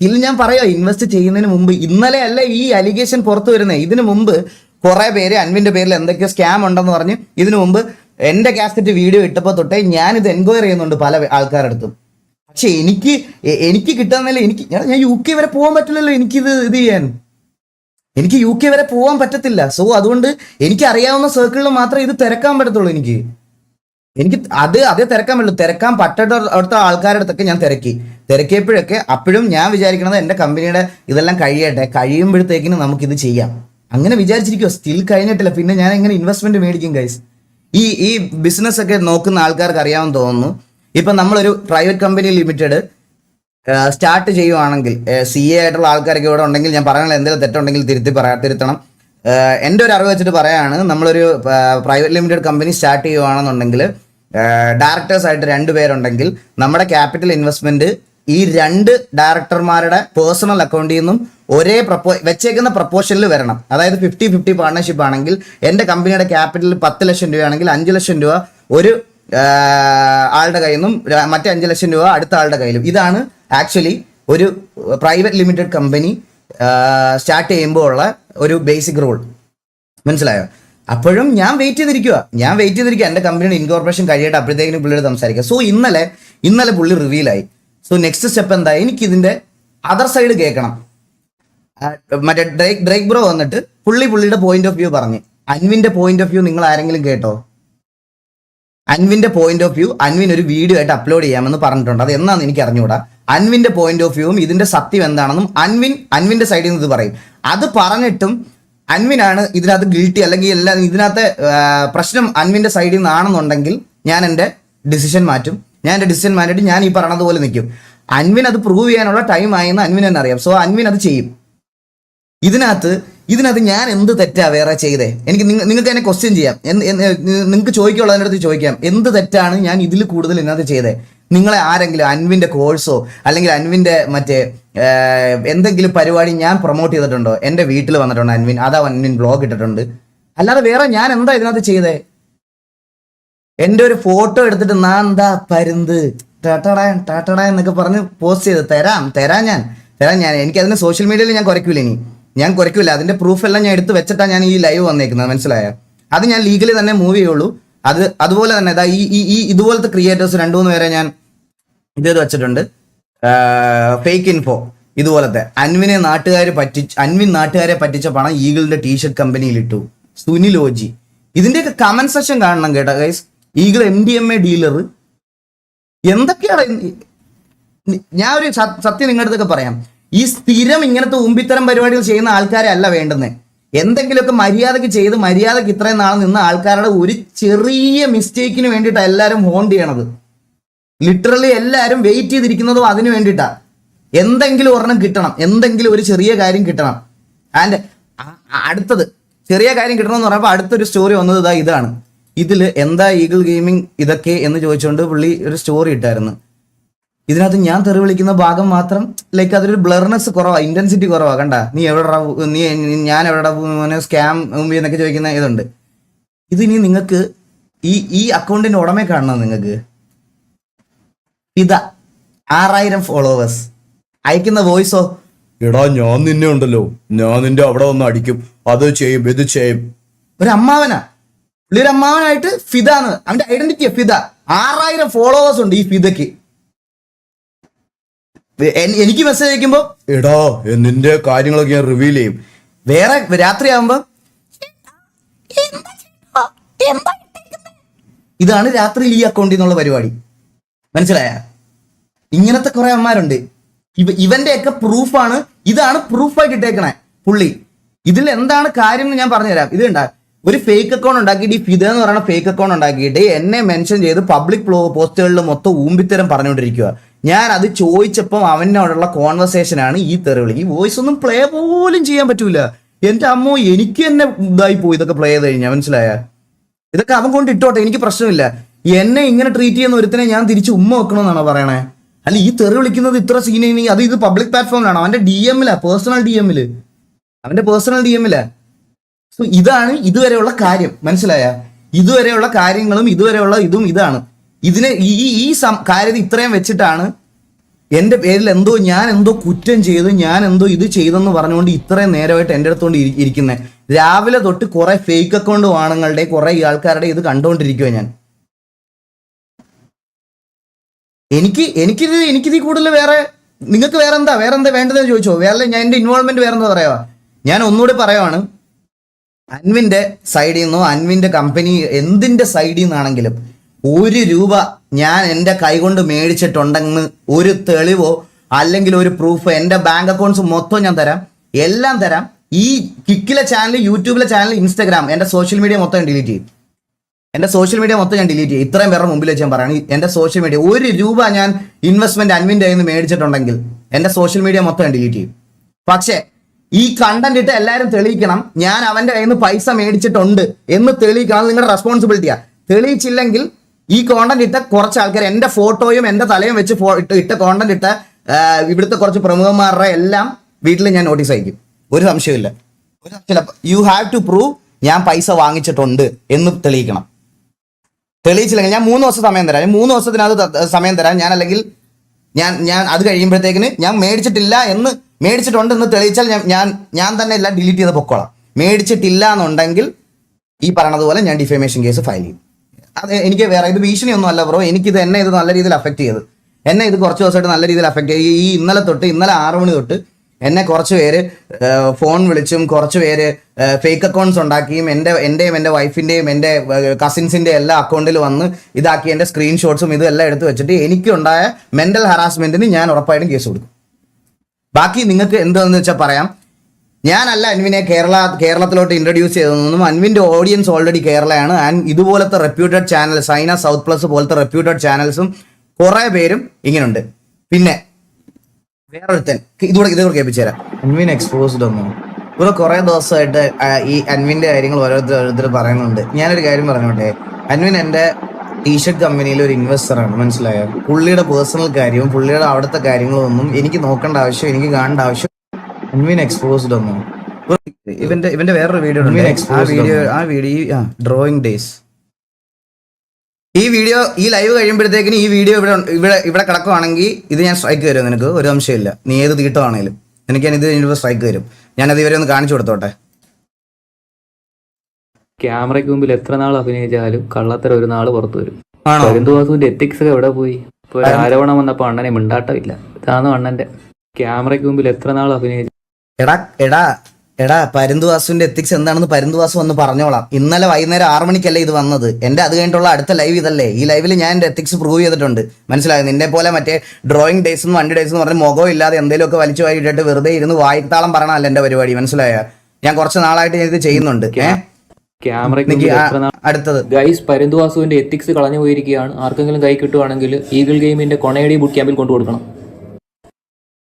ഇതിൽ ഞാൻ പറയാം, ഇൻവെസ്റ്റ് ചെയ്യുന്നതിന് മുമ്പ് ഇന്നലെ അല്ല ഈ അലിഗേഷൻ പുറത്തു വരുന്നത്. ഇതിനു മുമ്പ് കുറെ പേര് അൻവിന്റെ പേരിൽ എന്തൊക്കെയോ സ്കാം ഉണ്ടെന്ന് പറഞ്ഞ് ഇതിനു മുമ്പ് എന്റെ കാസറ്റ് വീഡിയോ ഇട്ടപ്പോൾ തൊട്ടേ ഞാനിത് എൻക്വയറി ചെയ്യുന്നുണ്ട് പല ആൾക്കാരുടെ അടുത്തും. പക്ഷെ എനിക്ക് കിട്ടുന്നില്ല. ഞാൻ യു കെ വരെ പോകാൻ പറ്റില്ലല്ലോ. ഇത് ചെയ്യാൻ എനിക്ക് യു കെ വരെ പോകാൻ പറ്റത്തില്ല. സോ അതുകൊണ്ട് എനിക്ക് അറിയാവുന്ന സർക്കിളിൽ മാത്രമേ ഇത് തിരക്കാൻ പറ്റത്തുള്ളൂ. എനിക്ക് അതേ തിരക്കാൻ പറ്റുള്ളൂ. തിരക്കാൻ പറ്റാത്ത അവിടുത്തെ ആൾക്കാരുടെ അടുത്തൊക്കെ ഞാൻ തിരക്കിയപ്പോഴൊക്കെ അപ്പോഴും ഞാൻ വിചാരിക്കണത് എൻ്റെ കമ്പനിയുടെ ഇതെല്ലാം കഴിയുമ്പോഴത്തേക്കിന് നമുക്കിത് ചെയ്യാം അങ്ങനെ വിചാരിച്ചിരിക്കുമോ. സ്റ്റിൽ കഴിഞ്ഞിട്ടില്ല. പിന്നെ ഞാൻ എങ്ങനെ ഇൻവെസ്റ്റ്മെന്റ് മേടിക്കും ഗൈസ്? ഈ ബിസിനസ് ഒക്കെ നോക്കുന്ന ആൾക്കാർക്ക് അറിയാമെന്ന് തോന്നുന്നു. ഇപ്പം നമ്മളൊരു പ്രൈവറ്റ് കമ്പനി ലിമിറ്റഡ് സ്റ്റാർട്ട് ചെയ്യുവാണെങ്കിൽ, CA ആയിട്ടുള്ള ആൾക്കാരൊക്കെ ഇവിടെ ഉണ്ടെങ്കിൽ ഞാൻ പറയുന്നത് എന്തെങ്കിലും തെറ്റുണ്ടെങ്കിൽ തിരുത്തണം. എൻ്റെ ഒരു അറിവ് വെച്ചിട്ട് പറയാണ്, നമ്മളൊരു പ്രൈവറ്റ് ലിമിറ്റഡ് കമ്പനി സ്റ്റാർട്ട് ചെയ്യുവാണെന്നുണ്ടെങ്കിൽ ഡയറക്ടേഴ്സ് ആയിട്ട് 2 പേരുണ്ടെങ്കിൽ നമ്മുടെ ക്യാപിറ്റൽ ഇൻവെസ്റ്റ്മെന്റ് ഈ 2 ഡയറക്ടർമാരുടെ പേഴ്സണൽ അക്കൗണ്ടിൽ നിന്നും ഒരേ വെച്ചേക്കുന്ന പ്രപ്പോർഷനിൽ വരണം. അതായത് 50-50 പാർട്ണർഷിപ്പ് ആണെങ്കിൽ എൻ്റെ കമ്പനിയുടെ ക്യാപിറ്റൽ 10 ലക്ഷം രൂപയാണെങ്കിൽ 5 ലക്ഷം രൂപ ഒരു ആളുടെ കയ്യിൽ നിന്നും മറ്റേ 5 ലക്ഷം രൂപ അടുത്ത ആളുടെ കയ്യിലും. ഇതാണ് ആക്ച്വലി ഒരു പ്രൈവറ്റ് ലിമിറ്റഡ് കമ്പനി സ്റ്റാർട്ട് ചെയ്യുമ്പോൾ ഉള്ള ഒരു ബേസിക് റൂൾ. മനസ്സിലായോ? അപ്പോഴും ഞാൻ വെയിറ്റ് ചെയ്തിരിക്കുക എൻ്റെ കമ്പനിയുടെ ഇൻകോർപ്പറേഷൻ കഴിയട്ടെ, അപ്പോഴത്തേക്കിനും പുള്ളിയോട് സംസാരിക്കുക. സോ ഇന്നലെ പുള്ളി റിവീലായി. സോ നെക്സ്റ്റ് സ്റ്റെപ്പ് എന്താ? എനിക്കിതിൻ്റെ അതർ സൈഡ് കേൾക്കണം. മറ്റേ ഡ്രേക്ക് ബ്രോ വന്നിട്ട് പുള്ളിയുടെ പോയിന്റ് ഓഫ് വ്യൂ പറഞ്ഞ്. അൻവിൻ്റെ പോയിന്റ് ഓഫ് വ്യൂ നിങ്ങൾ ആരെങ്കിലും കേട്ടോ? അൻവിൻ്റെ പോയിന്റ് ഓഫ് വ്യൂ അൻവിൻ ഒരു വീഡിയോ ആയിട്ട് അപ്ലോഡ് ചെയ്യാമെന്ന് പറഞ്ഞിട്ടുണ്ട്. അത് എന്നാന്ന് എനിക്ക് അറിഞ്ഞുകൂടാ. അൻവിൻ്റെ പോയിന്റ് ഓഫ് വ്യൂവും ഇതിൻ്റെ സത്യം എന്താണെന്നും അൻവിൻ്റെ സൈഡിൽ നിന്ന് ഇത് പറയും. അത് പറഞ്ഞിട്ടും അൻവിനാണ് ഇതിനകത്ത് ഗിൽറ്റി അല്ലെങ്കിൽ എല്ലാം ഇതിനകത്ത് പ്രശ്നം അൻവിൻ്റെ സൈഡിൽ നിന്നാണെന്നുണ്ടെങ്കിൽ ഞാൻ എൻ്റെ ഡിസിഷൻ മാറ്റിയിട്ട് ഞാൻ ഈ പറഞ്ഞത് പോലെ നിൽക്കും. അൻവിൻ അത് പ്രൂവ് ചെയ്യാനുള്ള ടൈം ആയെന്ന് അൻവിൻ തന്നെ അറിയാം. സോ അൻവിൻ അത് ചെയ്യും. ഇതിനകത്ത് ഞാൻ എന്ത് തെറ്റാ വേറെ ചെയ്തേ? നിങ്ങൾക്ക് എന്നെ ക്വസ്റ്റ്യൻ ചെയ്യാം. നിങ്ങൾക്ക് ചോദിക്കുള്ളതിൻ്റെ അടുത്ത് ചോദിക്കാം, എന്ത് തെറ്റാണ് ഞാൻ ഇതിൽ കൂടുതൽ ഇതിനകത്ത് ചെയ്തേ? നിങ്ങളെ ആരെങ്കിലും അൻവിൻ്റെ കോഴ്സോ അല്ലെങ്കിൽ അൻവിൻ്റെ മറ്റേ എന്തെങ്കിലും പരിപാടി ഞാൻ പ്രൊമോട്ട് ചെയ്തിട്ടുണ്ടോ? എൻ്റെ വീട്ടിൽ വന്നിട്ടുണ്ടോ അൻവിൻ? അൻവിൻ ബ്ലോഗ് ഇട്ടിട്ടുണ്ട്. അല്ലാതെ വേറെ ഞാൻ എന്താ ഇതിനകത്ത് ചെയ്തേ? എൻ്റെ ഒരു ഫോട്ടോ എടുത്തിട്ട് ഞാൻ എന്താ പരുന്ത് ടാട്ടട എന്നൊക്കെ പറഞ്ഞ് പോസ്റ്റ് ചെയ്ത് തരാം ഞാൻ എനിക്കതിന് സോഷ്യൽ മീഡിയയിൽ ഞാൻ കുറയ്ക്കൂല. അതിന്റെ പ്രൂഫ് എല്ലാം ഞാൻ എടുത്ത് വെച്ചിട്ടാണ് ഞാൻ ഈ ലൈവ് വന്നേക്കുന്നത്. മനസ്സിലായോ? അത് ഞാൻ ലീഗലി തന്നെ മൂവ് ചെയ്യുള്ളൂ. അതുപോലെ തന്നെ ഈ ഇതുപോലത്തെ ക്രിയേറ്റേഴ്സ് 2-3 പേരെ ഞാൻ ഇത് വെച്ചിട്ടുണ്ട്. ഫേക്ക് ഇൻഫോ ഇതുപോലത്തെ അൻവിൻ നാട്ടുകാരെ പറ്റിച്ച പണം ഈഗിളിന്റെ ടീഷർട്ട് കമ്പനിയിൽ ഇട്ടു. സുനിലോജി ഇതിന്റെയൊക്കെ കമന്റ് സെക്ഷൻ കാണണം കേട്ടോ ഗൈസ്. ഈഗിൾ MDMA ഡീലർ എന്തൊക്കെയാണ്. ഞാൻ ഒരു സത്യം നിങ്ങളുടെ അടുത്തൊക്കെ പറയാം. ഈ സ്ഥിരം ഇങ്ങനത്തെ ഉമ്പിത്തരം പരിപാടികൾ ചെയ്യുന്ന ആൾക്കാരെ അല്ല വേണ്ടുന്നത്. എന്തെങ്കിലുമൊക്കെ മര്യാദയ്ക്ക് ചെയ്ത് മര്യാദയ്ക്ക് ഇത്രയും നാൾ നിന്ന ആൾക്കാരുടെ ഒരു ചെറിയ മിസ്റ്റേക്കിന് വേണ്ടിയിട്ടാണ് എല്ലാവരും ഹോണ്ട് ചെയ്യണത്. ലിറ്ററലി എല്ലാവരും വെയിറ്റ് ചെയ്തിരിക്കുന്നതും അതിന് വേണ്ടിയിട്ടാണ്. എന്തെങ്കിലും ഒരെണ്ണം കിട്ടണം, എന്തെങ്കിലും ഒരു ചെറിയ കാര്യം കിട്ടണം. ആൻഡ് അടുത്തത് ചെറിയ കാര്യം കിട്ടണമെന്ന് പറഞ്ഞപ്പോൾ അടുത്തൊരു സ്റ്റോറി വന്നത് ഇതാണ്. ഇതിൽ എന്താ ഈഗിൾ ഗെയിമിംഗ് ഇതൊക്കെ എന്ന് ചോദിച്ചുകൊണ്ട് പുള്ളി ഒരു സ്റ്റോറി ഇട്ടായിരുന്നു. ഇതിനകത്ത് ഞാൻ തെറി വിളിക്കുന്ന ഭാഗം മാത്രം ലൈക്ക് അതൊരു ബ്ലർനെസ് കുറവാണ്, ഇന്റൻസിറ്റി കുറവാണ്. കണ്ട ഞാൻ എവിടെ സ്കാം എന്നൊക്കെ ചോദിക്കുന്ന ഇതുണ്ട്. ഇതിനി നിങ്ങൾക്ക് ഈ അക്കൗണ്ടിന്റെ ഉടമയെ കാണണം. നിങ്ങൾക്ക് ഇതാ 6000 ഫോളോവേഴ്സ് അയക്കുന്ന വോയിസോ, എടാ ഞാൻ നിന്നെ ഉണ്ടല്ലോ, ഞാൻ നിന്റെ അവിടെ വന്ന് അടിക്കും, അത് ചെയ്യും ഇത് ചെയ്യും. ഒരു അമ്മാവനായിട്ട് ഫിദാന്ന് അവന്റെ ഐഡന്റിറ്റിയാ ഫിദ. 6000 ഫോളോവേഴ്സ് ഉണ്ട് ഈ ഫിദയ്ക്ക്. എനിക്ക് മെസ്സേജ് അയക്കുമ്പോ എടാ നിന്റെ കാര്യങ്ങളൊക്കെ ഞാൻ റിവീൽ ചെയ്യും. വേറെ രാത്രിയാകുമ്പോ ഇതാണ് രാത്രിയിൽ ഈ അക്കൗണ്ടിൽ നിന്നുള്ള പരിപാടി. മനസ്സിലായ? ഇങ്ങനത്തെ കുറെ അമ്മമാരുണ്ട്. ഇവന്റെ ഒക്കെ പ്രൂഫാണ്, ഇതാണ് പ്രൂഫായിട്ട് ഇട്ടേക്കണേ പുള്ളി. ഇതിൽ എന്താണ് കാര്യം എന്ന് ഞാൻ പറഞ്ഞുതരാം. ഇത് കണ്ടാ, ഒരു ഫേക്ക് അക്കൗണ്ട് ഉണ്ടാക്കിയിട്ട്, ഈ ഫിദ എന്ന് പറയുന്ന ഫേക്ക് അക്കൗണ്ട് ഉണ്ടാക്കിയിട്ട് എന്നെ മെൻഷൻ ചെയ്ത് പബ്ലിക് പോസ്റ്റുകളിൽ മൊത്തം ഊമ്പിത്തരം പറഞ്ഞുകൊണ്ടിരിക്കുക. ഞാൻ അത് ചോദിച്ചപ്പം അവനോടുള്ള കോൺവെർസേഷനാണ് ഈ തെറിവിളി. ഈ വോയിസ് ഒന്നും പ്ലേ പോലും ചെയ്യാൻ പറ്റൂല. എന്റെ അമ്മോ, എനിക്ക് തന്നെ ഇതായി പോയി ഇതൊക്കെ പ്ലേ ചെയ്ത് കഴിഞ്ഞാൽ. മനസ്സിലായ? ഇതൊക്കെ അവൻ കൊണ്ട് ഇട്ടോട്ടെ, എനിക്ക് പ്രശ്നമില്ല. എന്നെ ഇങ്ങനെ ട്രീറ്റ് ചെയ്യുന്ന ഒരുത്തിനെ ഞാൻ തിരിച്ച് ഉമ്മ വെക്കണമെന്നാണോ പറയണേ? അല്ല, ഈ തെറി വിളിക്കുന്നത് ഇത്ര സീനി, അത് ഇത് പബ്ലിക് പ്ലാറ്റ്ഫോമിലാണ്. അവന്റെ DM-ലാ, പേഴ്സണൽ DM-ല്, അവന്റെ പേഴ്സണൽ DM-ലാ. സോ ഇതാണ് ഇതുവരെയുള്ള കാര്യം. മനസ്സിലായ? ഇതുവരെയുള്ള കാര്യങ്ങളും ഇതുവരെയുള്ള ഇതും ഇതാണ്. ഇതിനെ ഈ കാര്യത ഇത്രയും വെച്ചിട്ടാണ് എന്റെ പേരിൽ ഞാൻ എന്തോ കുറ്റം ചെയ്തു, ഞാൻ എന്തോ ഇത് ചെയ്തെന്ന് പറഞ്ഞുകൊണ്ട് ഇത്രയും നേരമായിട്ട് എൻ്റെ അടുത്തോണ്ട് ഇരിക്കുന്നത്. രാവിലെ തൊട്ട് കുറെ ഫേക്ക് അക്കൗണ്ട് ആണുങ്ങളുടെ കുറെ ആൾക്കാരുടെ ഇത് കണ്ടുകൊണ്ടിരിക്കുക ഞാൻ. എനിക്കിത് കൂടുതൽ നിങ്ങൾക്ക് വേറെ എന്താ വേണ്ടതെന്ന് ചോദിച്ചോ. വേറെ ഞാൻ എന്റെ ഇൻവോൾവ്മെന്റ് വേറെ എന്താ പറയാ. ഞാൻ ഒന്നുകൂടി പറയുവാണ്, അൻവിന്റെ സൈഡിൽ നിന്നോ അൻവിന്റെ കമ്പനി എന്തിന്റെ സൈഡിൽ നിന്നാണെങ്കിലും 1 രൂപ ഞാൻ എൻ്റെ കൈകൊണ്ട് മേടിച്ചിട്ടുണ്ടെന്ന് ഒരു തെളിവോ അല്ലെങ്കിൽ ഒരു പ്രൂഫോ, എൻ്റെ ബാങ്ക് അക്കൗണ്ട്സ് മൊത്തം ഞാൻ തരാം, എല്ലാം തരാം. ഈ കിക്കിലെ ചാനൽ, യൂട്യൂബിലെ ചാനൽ, ഇൻസ്റ്റാഗ്രാം, എൻ്റെ സോഷ്യൽ മീഡിയ മൊത്തം ഞാൻ ഡിലീറ്റ് ചെയ്യും. ഇത്രയും പേരുടെ മുമ്പിൽ വെച്ച് ഞാൻ പറയണം, എൻ്റെ സോഷ്യൽ മീഡിയ 1 രൂപ ഞാൻ ഇൻവെസ്റ്റ്മെന്റ് അൻവിന്റെ കയ്യിൽ നിന്ന് മേടിച്ചിട്ടുണ്ടെങ്കിൽ എൻ്റെ സോഷ്യൽ മീഡിയ മൊത്തം ഞാൻ ഡിലീറ്റ് ചെയ്യും. പക്ഷേ ഈ കണ്ടന്റ് ഇട്ട് എല്ലാവരും തെളിയിക്കണം, ഞാൻ അവന്റെ കയ്യിൽ നിന്ന് പൈസ മേടിച്ചിട്ടുണ്ട് എന്ന് തെളിയിക്കണം. നിങ്ങളുടെ റെസ്പോൺസിബിലിറ്റിയാ. തെളിയിച്ചില്ലെങ്കിൽ ഈ കോണ്ടന്റ് ഇട്ട കുറച്ച് ആൾക്കാർ, എന്റെ ഫോട്ടോയും എന്റെ തലയും വെച്ച് ഇട്ട കോണ്ടന്റ് ഇട്ട ഇവിടുത്തെ കുറച്ച് പ്രമുഖന്മാരുടെ എല്ലാം വീട്ടിൽ ഞാൻ നോട്ടീസ് അയക്കും. ഒരു സംശയമില്ല. യു ഹാവ് ടു പ്രൂവ് ഞാൻ പൈസ വാങ്ങിച്ചിട്ടുണ്ട് എന്ന് തെളിയിക്കണം. തെളിയിച്ചില്ലെങ്കിൽ ഞാൻ 3 ദിവസം സമയം തരാം. 3 ദിവസത്തിനകത്ത് സമയം തരാം. ഞാൻ അല്ലെങ്കിൽ ഞാൻ അത് കഴിയുമ്പോഴത്തേക്കിന് ഞാൻ മേടിച്ചിട്ടുണ്ട് എന്ന് തെളിയിച്ചാൽ ഞാൻ തന്നെ എല്ലാം ഡിലീറ്റ് ചെയ്ത് പൊക്കോളാം. മേടിച്ചിട്ടില്ല എന്നുണ്ടെങ്കിൽ ഈ പറയണതുപോലെ ഞാൻ ഡിഫേമേഷൻ കേസ് ഫയൽ ചെയ്യും. അത് എനിക്ക് വേറെ ഇത് ഭീഷണിയൊന്നും അല്ല ബ്രോ. എന്നെ ഇത് നല്ല രീതിയിൽ അഫക്ട് ചെയ്ത്, എന്നെ ഇത് കുറച്ച് ദിവസമായിട്ട് നല്ല രീതിയിൽ അഫക്ട് ചെയ്ത്. ഈ ഇന്നലെ 6 മണി തൊട്ട് എന്നെ കുറച്ച് പേര് ഫോൺ വിളിച്ചും കുറച്ച് പേര് ഫേക്ക് അക്കൗണ്ട്സ് ഉണ്ടാക്കിയും എൻ്റെയും എൻ്റെ വൈഫിൻ്റെയും എൻ്റെ കസിൻസിൻ്റെ എല്ലാ അക്കൗണ്ടിൽ വന്ന് ഇതാക്കി എൻ്റെ സ്ക്രീൻഷോട്ട്സും ഇതെല്ലാം എടുത്ത് വെച്ചിട്ട് എനിക്കുണ്ടായ മെൻ്റൽ ഹറാസ്മെൻറ്റിന് ഞാൻ ഉറപ്പായിട്ടും കേസ് കൊടുക്കും. ബാക്കി നിങ്ങൾക്ക് എന്താണെന്ന് വെച്ചാൽ പറയാം. ഞാനല്ല അൻവിനെ കേരളത്തിലോട്ട് ഇൻട്രൊഡ്യൂസ് ചെയ്തതൊന്നും. അൻവിൻ്റെ ഓഡിയൻസ് ഓൾറെഡി കേരളയാണ്. ആൻഡ് ഇതുപോലത്തെ reputed channel, Saina south plus പോലത്തെ റെപ്യൂട്ടഡ് ചാനൽസും കുറേ പേരും ഇങ്ങനെയുണ്ട്. പിന്നെ വേറൊരുത്തൻ ഇതുകൂടെ കേൾപ്പിച്ചു തരാം. അൻവിൻ എക്സ്പോസ്ഡ് ഒന്നും ഇവിടെ കുറേ ദിവസമായിട്ട് ഈ അൻവിൻ്റെ കാര്യങ്ങൾ ഓരോരുത്തർ പറയുന്നുണ്ട്. ഞാനൊരു കാര്യം പറഞ്ഞോട്ടെ, അൻവിൻ എൻ്റെ ടീഷർട്ട് കമ്പനിയിൽ ഒരു ഇൻവെസ്റ്ററാണ്. മനസ്സിലായോ? പുള്ളിയുടെ പേഴ്സണൽ കാര്യവും പുള്ളിയുടെ അവിടുത്തെ കാര്യങ്ങളും ഒന്നും എനിക്ക് നോക്കേണ്ട ആവശ്യം, എനിക്ക് കാണേണ്ട ആവശ്യം. അൻവിൻ എക്സ്പോസ്ഡ് ഒന്നും ഇവന്റെ വേറൊരു വീഡിയോ, ആ വീഡിയോ ഡ്രോയിങ് ഡേയ്സ്. ഈ ലൈവ് കഴിയുമ്പോഴത്തേക്കിന് ഈ വീഡിയോ ഇവിടെ കിടക്കുവാണെങ്കിൽ ഇത് ഞാൻ സ്ട്രൈക്ക് തരും. നിനക്ക് ഒരു സംശയമില്ല. നീ ഏത് തീട്ടമാണേലും എനിക്ക് ഞാൻ ഇത് സ്ട്രൈക്ക് തരും. ഞാനത് ഇവരെ ഒന്ന് കാണിച്ചു കൊടുത്തോട്ടെ. ക്യാമറയ്ക്ക് മുമ്പിൽ എത്ര നാൾ അഭിനയിച്ചാലും കള്ളത്തരം ഒരു നാൾ പുറത്തു വരും. പരുന്തുവാസുവിന്റെ എത്തിക്സ് ഒക്കെ എവിടെ പോയി? ഇപ്പൊ ഒരു ആരോപണം വന്നപ്പോ അണ്ണനെ മിണ്ടാട്ടമില്ല. ഇതാണ് അണ്ണന്റെ ക്യാമറയ്ക്ക് മുമ്പിൽ എത്ര നാൾ അഭിനയിച്ചു. എടാ പരുന്തുവാസുവിന്റെ എത്തിക്സ് എന്താണെന്ന് പരുന്തുവാസു വന്ന് പറഞ്ഞോളാം. ഇന്നലെ വൈകുന്നേരം 6 മണിക്കല്ലേ ഇത് വന്നത്. എന്റെ അത് കഴിഞ്ഞിട്ടുള്ള അടുത്ത ലൈവ് ഇതല്ലേ. ഈ ലൈവിൽ ഞാൻ എന്റെ എത്തിക്സ് പ്രൂവ് ചെയ്തിട്ടുണ്ട്. മനസ്സിലായത്? നിന്നെ പോലെ മറ്റേ ഡ്രോയിങ് ഡേയ്സ് 1 ഡേയ്സ് എന്ന് പറഞ്ഞ് മുഖം ഇല്ലാതെ എന്തെങ്കിലുമൊക്കെ വലിച്ചു വായിട്ടിട്ട് വെറുതെ ഇരുന്ന് വായ്ത്താളം പറയണമല്ല എന്റെ പരിപാടി. മനസ്സിലായ? ഞാൻ കുറച്ച് നാളായിട്ട് ഞാൻ ഇത് ചെയ്യുന്നുണ്ട്. അടുത്തത് ഗൈസ്, പരുന്തുവാസുവിന്റെ എത്തിക്സ് കളഞ്ഞു പോയിരിക്കുകയാണ്. ആർക്കെങ്കിലും കൈ കിട്ടുവാണെങ്കിൽ ഈഗിൾ ഗെയിമിന്റെ കൊണയടി ബുക്ക് ക്യാമ്പിൽ കൊണ്ടുകൊടുക്കണം.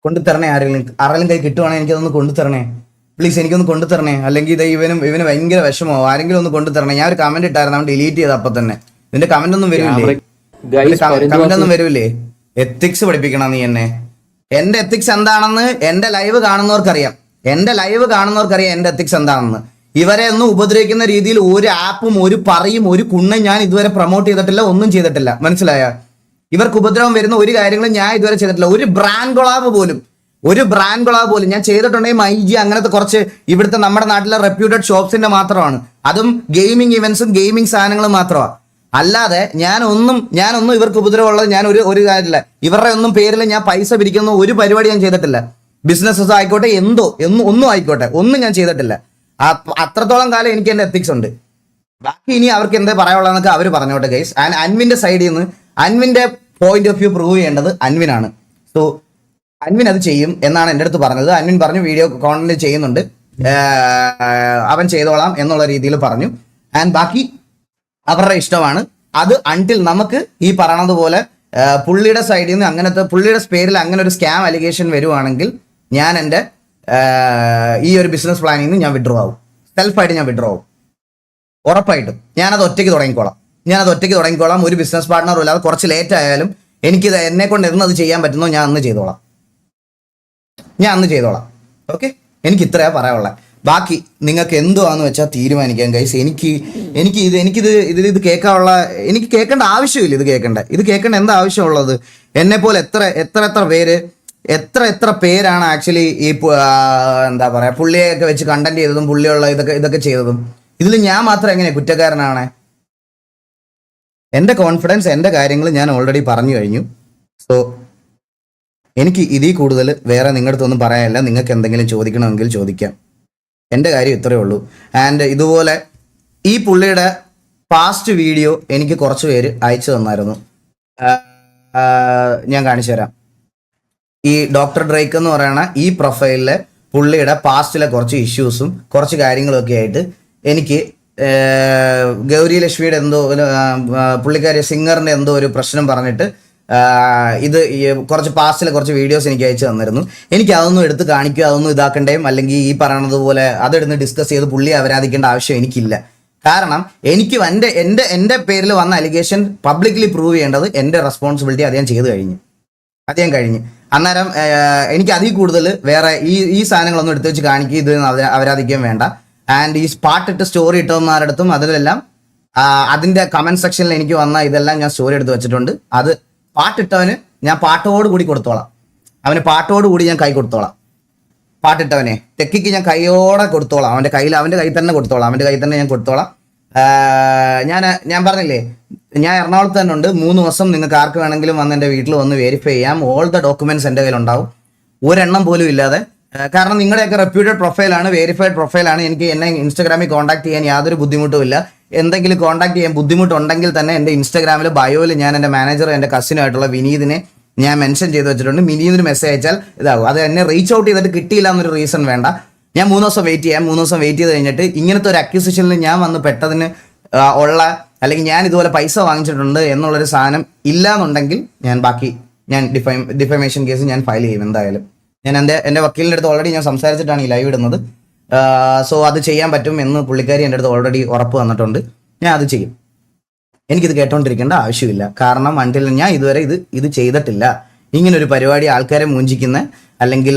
കൊണ്ടുതരണേ. ആരെങ്കിലും കൈ കിട്ടുവാണെങ്കിൽ എനിക്കതൊന്ന് കൊണ്ടുതരണേ പ്ലീസ്. എനിക്കൊന്ന് കൊണ്ടുതരണേ. അല്ലെങ്കിൽ ഇത് ഇവന് ഭയങ്കര വിഷമോ. ആരെങ്കിലും ഒന്ന് കൊണ്ടുതരണേ. ഞാൻ ഒരു കമന്റ് ഇട്ടായിരുന്നു, അവൻ ഡിലീറ്റ് ചെയ്ത്. അപ്പൊ തന്നെ നിന്റെ കമന്റ് ഒന്നും വരില്ലേ? കമന്റ് ഒന്നും വരൂലേ? എത്തിക്സ് പഠിപ്പിക്കണം നീ എന്നെ. എന്റെ എത്തിക്സ് എന്താണെന്ന് എന്റെ ലൈവ് കാണുന്നവർക്കറിയാം. എന്റെ എത്തിക്സ് എന്താണെന്ന്. ഇവരെ ഒന്നും ഉപദ്രവിക്കുന്ന രീതിയിൽ ഒരു ആപ്പും ഒരു പറയും ഒരു കുണ്ണും ഞാൻ ഇതുവരെ പ്രൊമോട്ട് ചെയ്തിട്ടില്ല, ഒന്നും ചെയ്തിട്ടില്ല. മനസ്സിലായ? ഇവർക്ക് ഉപദ്രവം വരുന്ന ഒരു കാര്യങ്ങളും ഞാൻ ഇതുവരെ ചെയ്തിട്ടില്ല. ഒരു ബ്രാൻഡ് കൊളാബ് പോലും ഞാൻ ചെയ്തിട്ടുണ്ടെങ്കിൽ മൈജി അങ്ങനത്തെ കുറച്ച് ഇവിടുത്തെ നമ്മുടെ നാട്ടിലെ റെപ്യൂട്ടഡ് ഷോപ്സിന്റെ മാത്രമാണ്. അതും ഗെയിമിംഗ് ഇവന്റ്സും ഗെയിമിംഗ് സാധനങ്ങളും മാത്രമാണ്. അല്ലാതെ ഞാനൊന്നും ഇവർക്ക് ഉപദ്രവമുള്ളത് ഞാൻ ഒരു കാര്യമില്ല. ഇവരുടെ ഒന്നും പേരിൽ ഞാൻ പൈസ പിരിക്കുന്ന ഒരു പരിപാടി ഞാൻ ചെയ്തിട്ടില്ല. ബിസിനസ്സസ് ആയിക്കോട്ടെ, ഒന്നും ആയിക്കോട്ടെ, ഒന്നും ഞാൻ ചെയ്തിട്ടില്ല. അത്രത്തോളം കാലം എനിക്ക് എന്റെ എത്തിക്സ് ഉണ്ട്. ബാക്കി ഇനി അവർക്ക് എന്താ പറയാനുള്ളതെന്നൊക്കെ അവർ പറഞ്ഞോട്ടെ ഗൈസ്. ആൻഡ് അൻവിന്റെ സൈഡിൽ നിന്ന് അൻവിന്റെ പോയിന്റ് ഓഫ് വ്യൂ പ്രൂവ് ചെയ്യേണ്ടത് അൻവിനാണ്. സോ അൻവിൻ അത് ചെയ്യും എന്നാണ് എൻ്റെ അടുത്ത് പറഞ്ഞത്. അൻവിൻ പറഞ്ഞു വീഡിയോ കോണ്ടന്റ് ചെയ്യുന്നുണ്ട്, അവൻ ചെയ്തോളാം എന്നുള്ള രീതിയിൽ പറഞ്ഞു. ആൻഡ് ബാക്കി അവരുടെ ഇഷ്ടമാണ് അത്. അൺടിൽ നമുക്ക് ഈ പറയണത് പോലെ പുള്ളിയുടെ സൈഡിൽ നിന്ന് അങ്ങനത്തെ പുള്ളിയുടെ പേരിൽ അങ്ങനെ ഒരു സ്കാം അലിഗേഷൻ വരുവാണെങ്കിൽ ഞാൻ എൻ്റെ ഈ ഒരു ബിസിനസ് പ്ലാനിൽ നിന്ന് ഞാൻ വിഡ്രോ ആവും. സെൽഫായിട്ട് ഞാൻ വിഡ്രോ ആവും ഉറപ്പായിട്ടും. ഞാനത് ഒറ്റയ്ക്ക് തുടങ്ങിക്കോളാം. ഒരു ബിസിനസ് പാർട്ട്ണറും ഇല്ലാതെ കുറച്ച് ലേറ്റ് ആയാലും എനിക്കിത് എന്നെ കൊണ്ട് എന്നത് ചെയ്യാൻ പറ്റുന്നോ ഞാൻ അന്ന് ചെയ്തോളാം. ഓക്കെ, എനിക്ക് ഇത്രയാ പറയാനുള്ളത്. ബാക്കി നിങ്ങൾക്ക് എന്തുവാന്ന് വെച്ചാൽ തീരുമാനിക്കാം ഗൈസ്. ഇത് കേൾക്കേണ്ട ആവശ്യമില്ല. ഇത് കേൾക്കേണ്ട എന്താ ആവശ്യമുള്ളത്? എന്നെ പോലെ എത്ര പേരാണ് ആക്ച്വലി ഈ എന്താ പറയാ പുള്ളിയൊക്കെ വെച്ച് കണ്ടന്റ് ചെയ്തതും പുള്ളിയുള്ള ഇതൊക്കെ ചെയ്തതും. ഇതിൽ ഞാൻ മാത്രം എങ്ങനെ കുറ്റക്കാരനാണ്? എൻ്റെ കോൺഫിഡൻസ്, എൻ്റെ കാര്യങ്ങൾ ഞാൻ ഓൾറെഡി പറഞ്ഞു കഴിഞ്ഞു. സോ എനിക്ക് ഇതിൽ കൂടുതൽ വേറെ നിങ്ങളുടെ അടുത്തൊന്നും പറയാനില്ല. നിങ്ങൾക്ക് എന്തെങ്കിലും ചോദിക്കണമെങ്കിൽ ചോദിക്കാം. എൻ്റെ കാര്യം ഇത്രയേ ഉള്ളൂ. ആൻഡ് ഇതുപോലെ ഈ പുള്ളിയുടെ പാസ്റ്റ് വീഡിയോ എനിക്ക് കുറച്ച് പേര് അയച്ചു തന്നായിരുന്നു. ഞാൻ കാണിച്ചു തരാം. ഈ ഡോക്ടർ ഡ്രേക്ക് എന്ന് പറയുന്ന ഈ പ്രൊഫൈലിലെ പുള്ളിയുടെ പാസ്റ്റിലെ കുറച്ച് ഇഷ്യൂസും കുറച്ച് കാര്യങ്ങളൊക്കെ ആയിട്ട് എനിക്ക് ഗൗരി ലക്ഷ്മിയുടെ എന്തോ പുള്ളിക്കാരി സിംഗറിന്റെ എന്തോ ഒരു പ്രശ്നം പറഞ്ഞിട്ട് ഇത് കുറച്ച് പാസ്റ്റിലെ കുറച്ച് വീഡിയോസ് എനിക്ക് അയച്ചു തന്നിരുന്നു. എനിക്ക് അതൊന്നും എടുത്ത് കാണിക്കുക, അതൊന്നും ഇതാക്കണ്ടേയും അല്ലെങ്കിൽ ഈ പറയണത് പോലെ അതെടുത്ത് ഡിസ്കസ് ചെയ്ത് പുള്ളിയെ അപരാധിക്കേണ്ട ആവശ്യം എനിക്കില്ല. കാരണം എനിക്ക് എൻ്റെ പേരിൽ വന്ന അലിഗേഷൻ പബ്ലിക്കലി പ്രൂവ് ചെയ്യേണ്ടത് എൻ്റെ റെസ്പോൺസിബിലിറ്റി അത് ഞാൻ ചെയ്ത് കഴിഞ്ഞു. അന്നേരം എനിക്ക് അതിൽ കൂടുതൽ വേറെ ഈ സാധനങ്ങളൊന്നും എടുത്തു വെച്ച് കാണിക്കുക, ഇത് അപരാധിക്കാൻ വേണ്ട. ആൻഡ് ഈ പാട്ടിട്ട് സ്റ്റോറി ഇട്ടവന്മാരടുത്തും അതിലെല്ലാം അതിൻ്റെ കമന്റ് സെക്ഷനിൽ എനിക്ക് വന്ന ഇതെല്ലാം ഞാൻ സ്റ്റോറി എടുത്ത് വെച്ചിട്ടുണ്ട്. അത് പാട്ടിട്ടവന് ഞാൻ പാട്ടോട് കൂടി കൊടുത്തോളാം. അവന് പാട്ടോട് കൂടി ഞാൻ കൈ കൊടുത്തോളാം. പാട്ടിട്ടവനെ തെക്കിക്ക് ഞാൻ കൈയോടെ കൊടുത്തോളാം. അവൻ്റെ കയ്യിൽ തന്നെ ഞാൻ കൊടുത്തോളാം. ഞാൻ പറഞ്ഞില്ലേ, ഞാൻ എറണാകുളത്ത് തന്നെ ഉണ്ട്. 3 ദിവസം നിങ്ങൾക്ക് ആർക്ക് വേണമെങ്കിലും വന്ന് എൻ്റെ വീട്ടിൽ വന്ന് വെരിഫൈ ചെയ്യാം. ഓൾ ദ ഡോക്യുമെന്റ്സ് എൻ്റെ കയ്യിലുണ്ടാവും, ഒരെണ്ണം പോലും ഇല്ലാതെ. കാരണം നിങ്ങളുടെയൊക്കെ റെപ്യൂട്ടഡ് പ്രൊഫൈലാണ്, വെരിഫൈഡ് പ്രൊഫൈലാണ്. എനിക്ക് എന്നെ ഇൻസ്റ്റാഗ്രാമിൽ കോൺടാക്ട് ചെയ്യാൻ യാതൊരു ബുദ്ധിമുട്ടും ഇല്ല. എന്തെങ്കിലും കോൺടാക്ട് ചെയ്യാൻ ബുദ്ധിമുട്ടുണ്ടെങ്കിൽ തന്നെ എൻ്റെ ഇൻസ്റ്റാഗ്രാമിൽ ബയോയിൽ ഞാൻ എൻ്റെ മാനേജർ, എൻ്റെ കസിനായിട്ടുള്ള വിനീതിനെ ഞാൻ മെൻഷൻ ചെയ്ത് വെച്ചിട്ടുണ്ട്. വിനീതിന് മെസ്സേജ് അയച്ചാൽ ഇതാകും. അത് എന്നെ റീച്ച് ഔട്ട് ചെയ്തിട്ട് കിട്ടിയില്ല എന്നൊരു റീസൺ വേണ്ട. ഞാൻ 3 ദിവസം വെയിറ്റ് ചെയ്യാം. 3 ദിവസം വെയിറ്റ് ചെയ്ത് കഴിഞ്ഞിട്ട് ഇങ്ങനത്തെ ഒരു അക്യൂസിഷനിൽ ഞാൻ വന്ന് പെട്ടതിന് അല്ലെങ്കിൽ ഞാൻ ഇതുപോലെ പൈസ വാങ്ങിച്ചിട്ടുണ്ട് എന്നുള്ളൊരു സാധനം ഇല്ല എന്നുണ്ടെങ്കിൽ ഞാൻ ഡിഫമേഷൻ കേസ് ഞാൻ ഫയൽ ചെയ്യും എന്തായാലും. ഞാൻ എൻ്റെ വക്കീലിൻ്റെ അടുത്ത് ഓൾറെഡി ഞാൻ സംസാരിച്ചിട്ടാണ് ഈ ലൈവ് ഇടുന്നത്. സോ അത് ചെയ്യാൻ പറ്റും എന്ന് പുള്ളിക്കാരി എൻ്റെ അടുത്ത് ഓൾറെഡി ഉറപ്പ് തന്നിട്ടുണ്ട്. ഞാൻ അത് ചെയ്യും. എനിക്കിത് കേട്ടോണ്ടിരിക്കേണ്ട ആവശ്യമില്ല. കാരണം ഞാൻ ഇതുവരെ ഇത് ചെയ്തിട്ടില്ല. ഇങ്ങനൊരു പരിപാടി ആൾക്കാരെ മൂഞ്ചിക്കുന്ന അല്ലെങ്കിൽ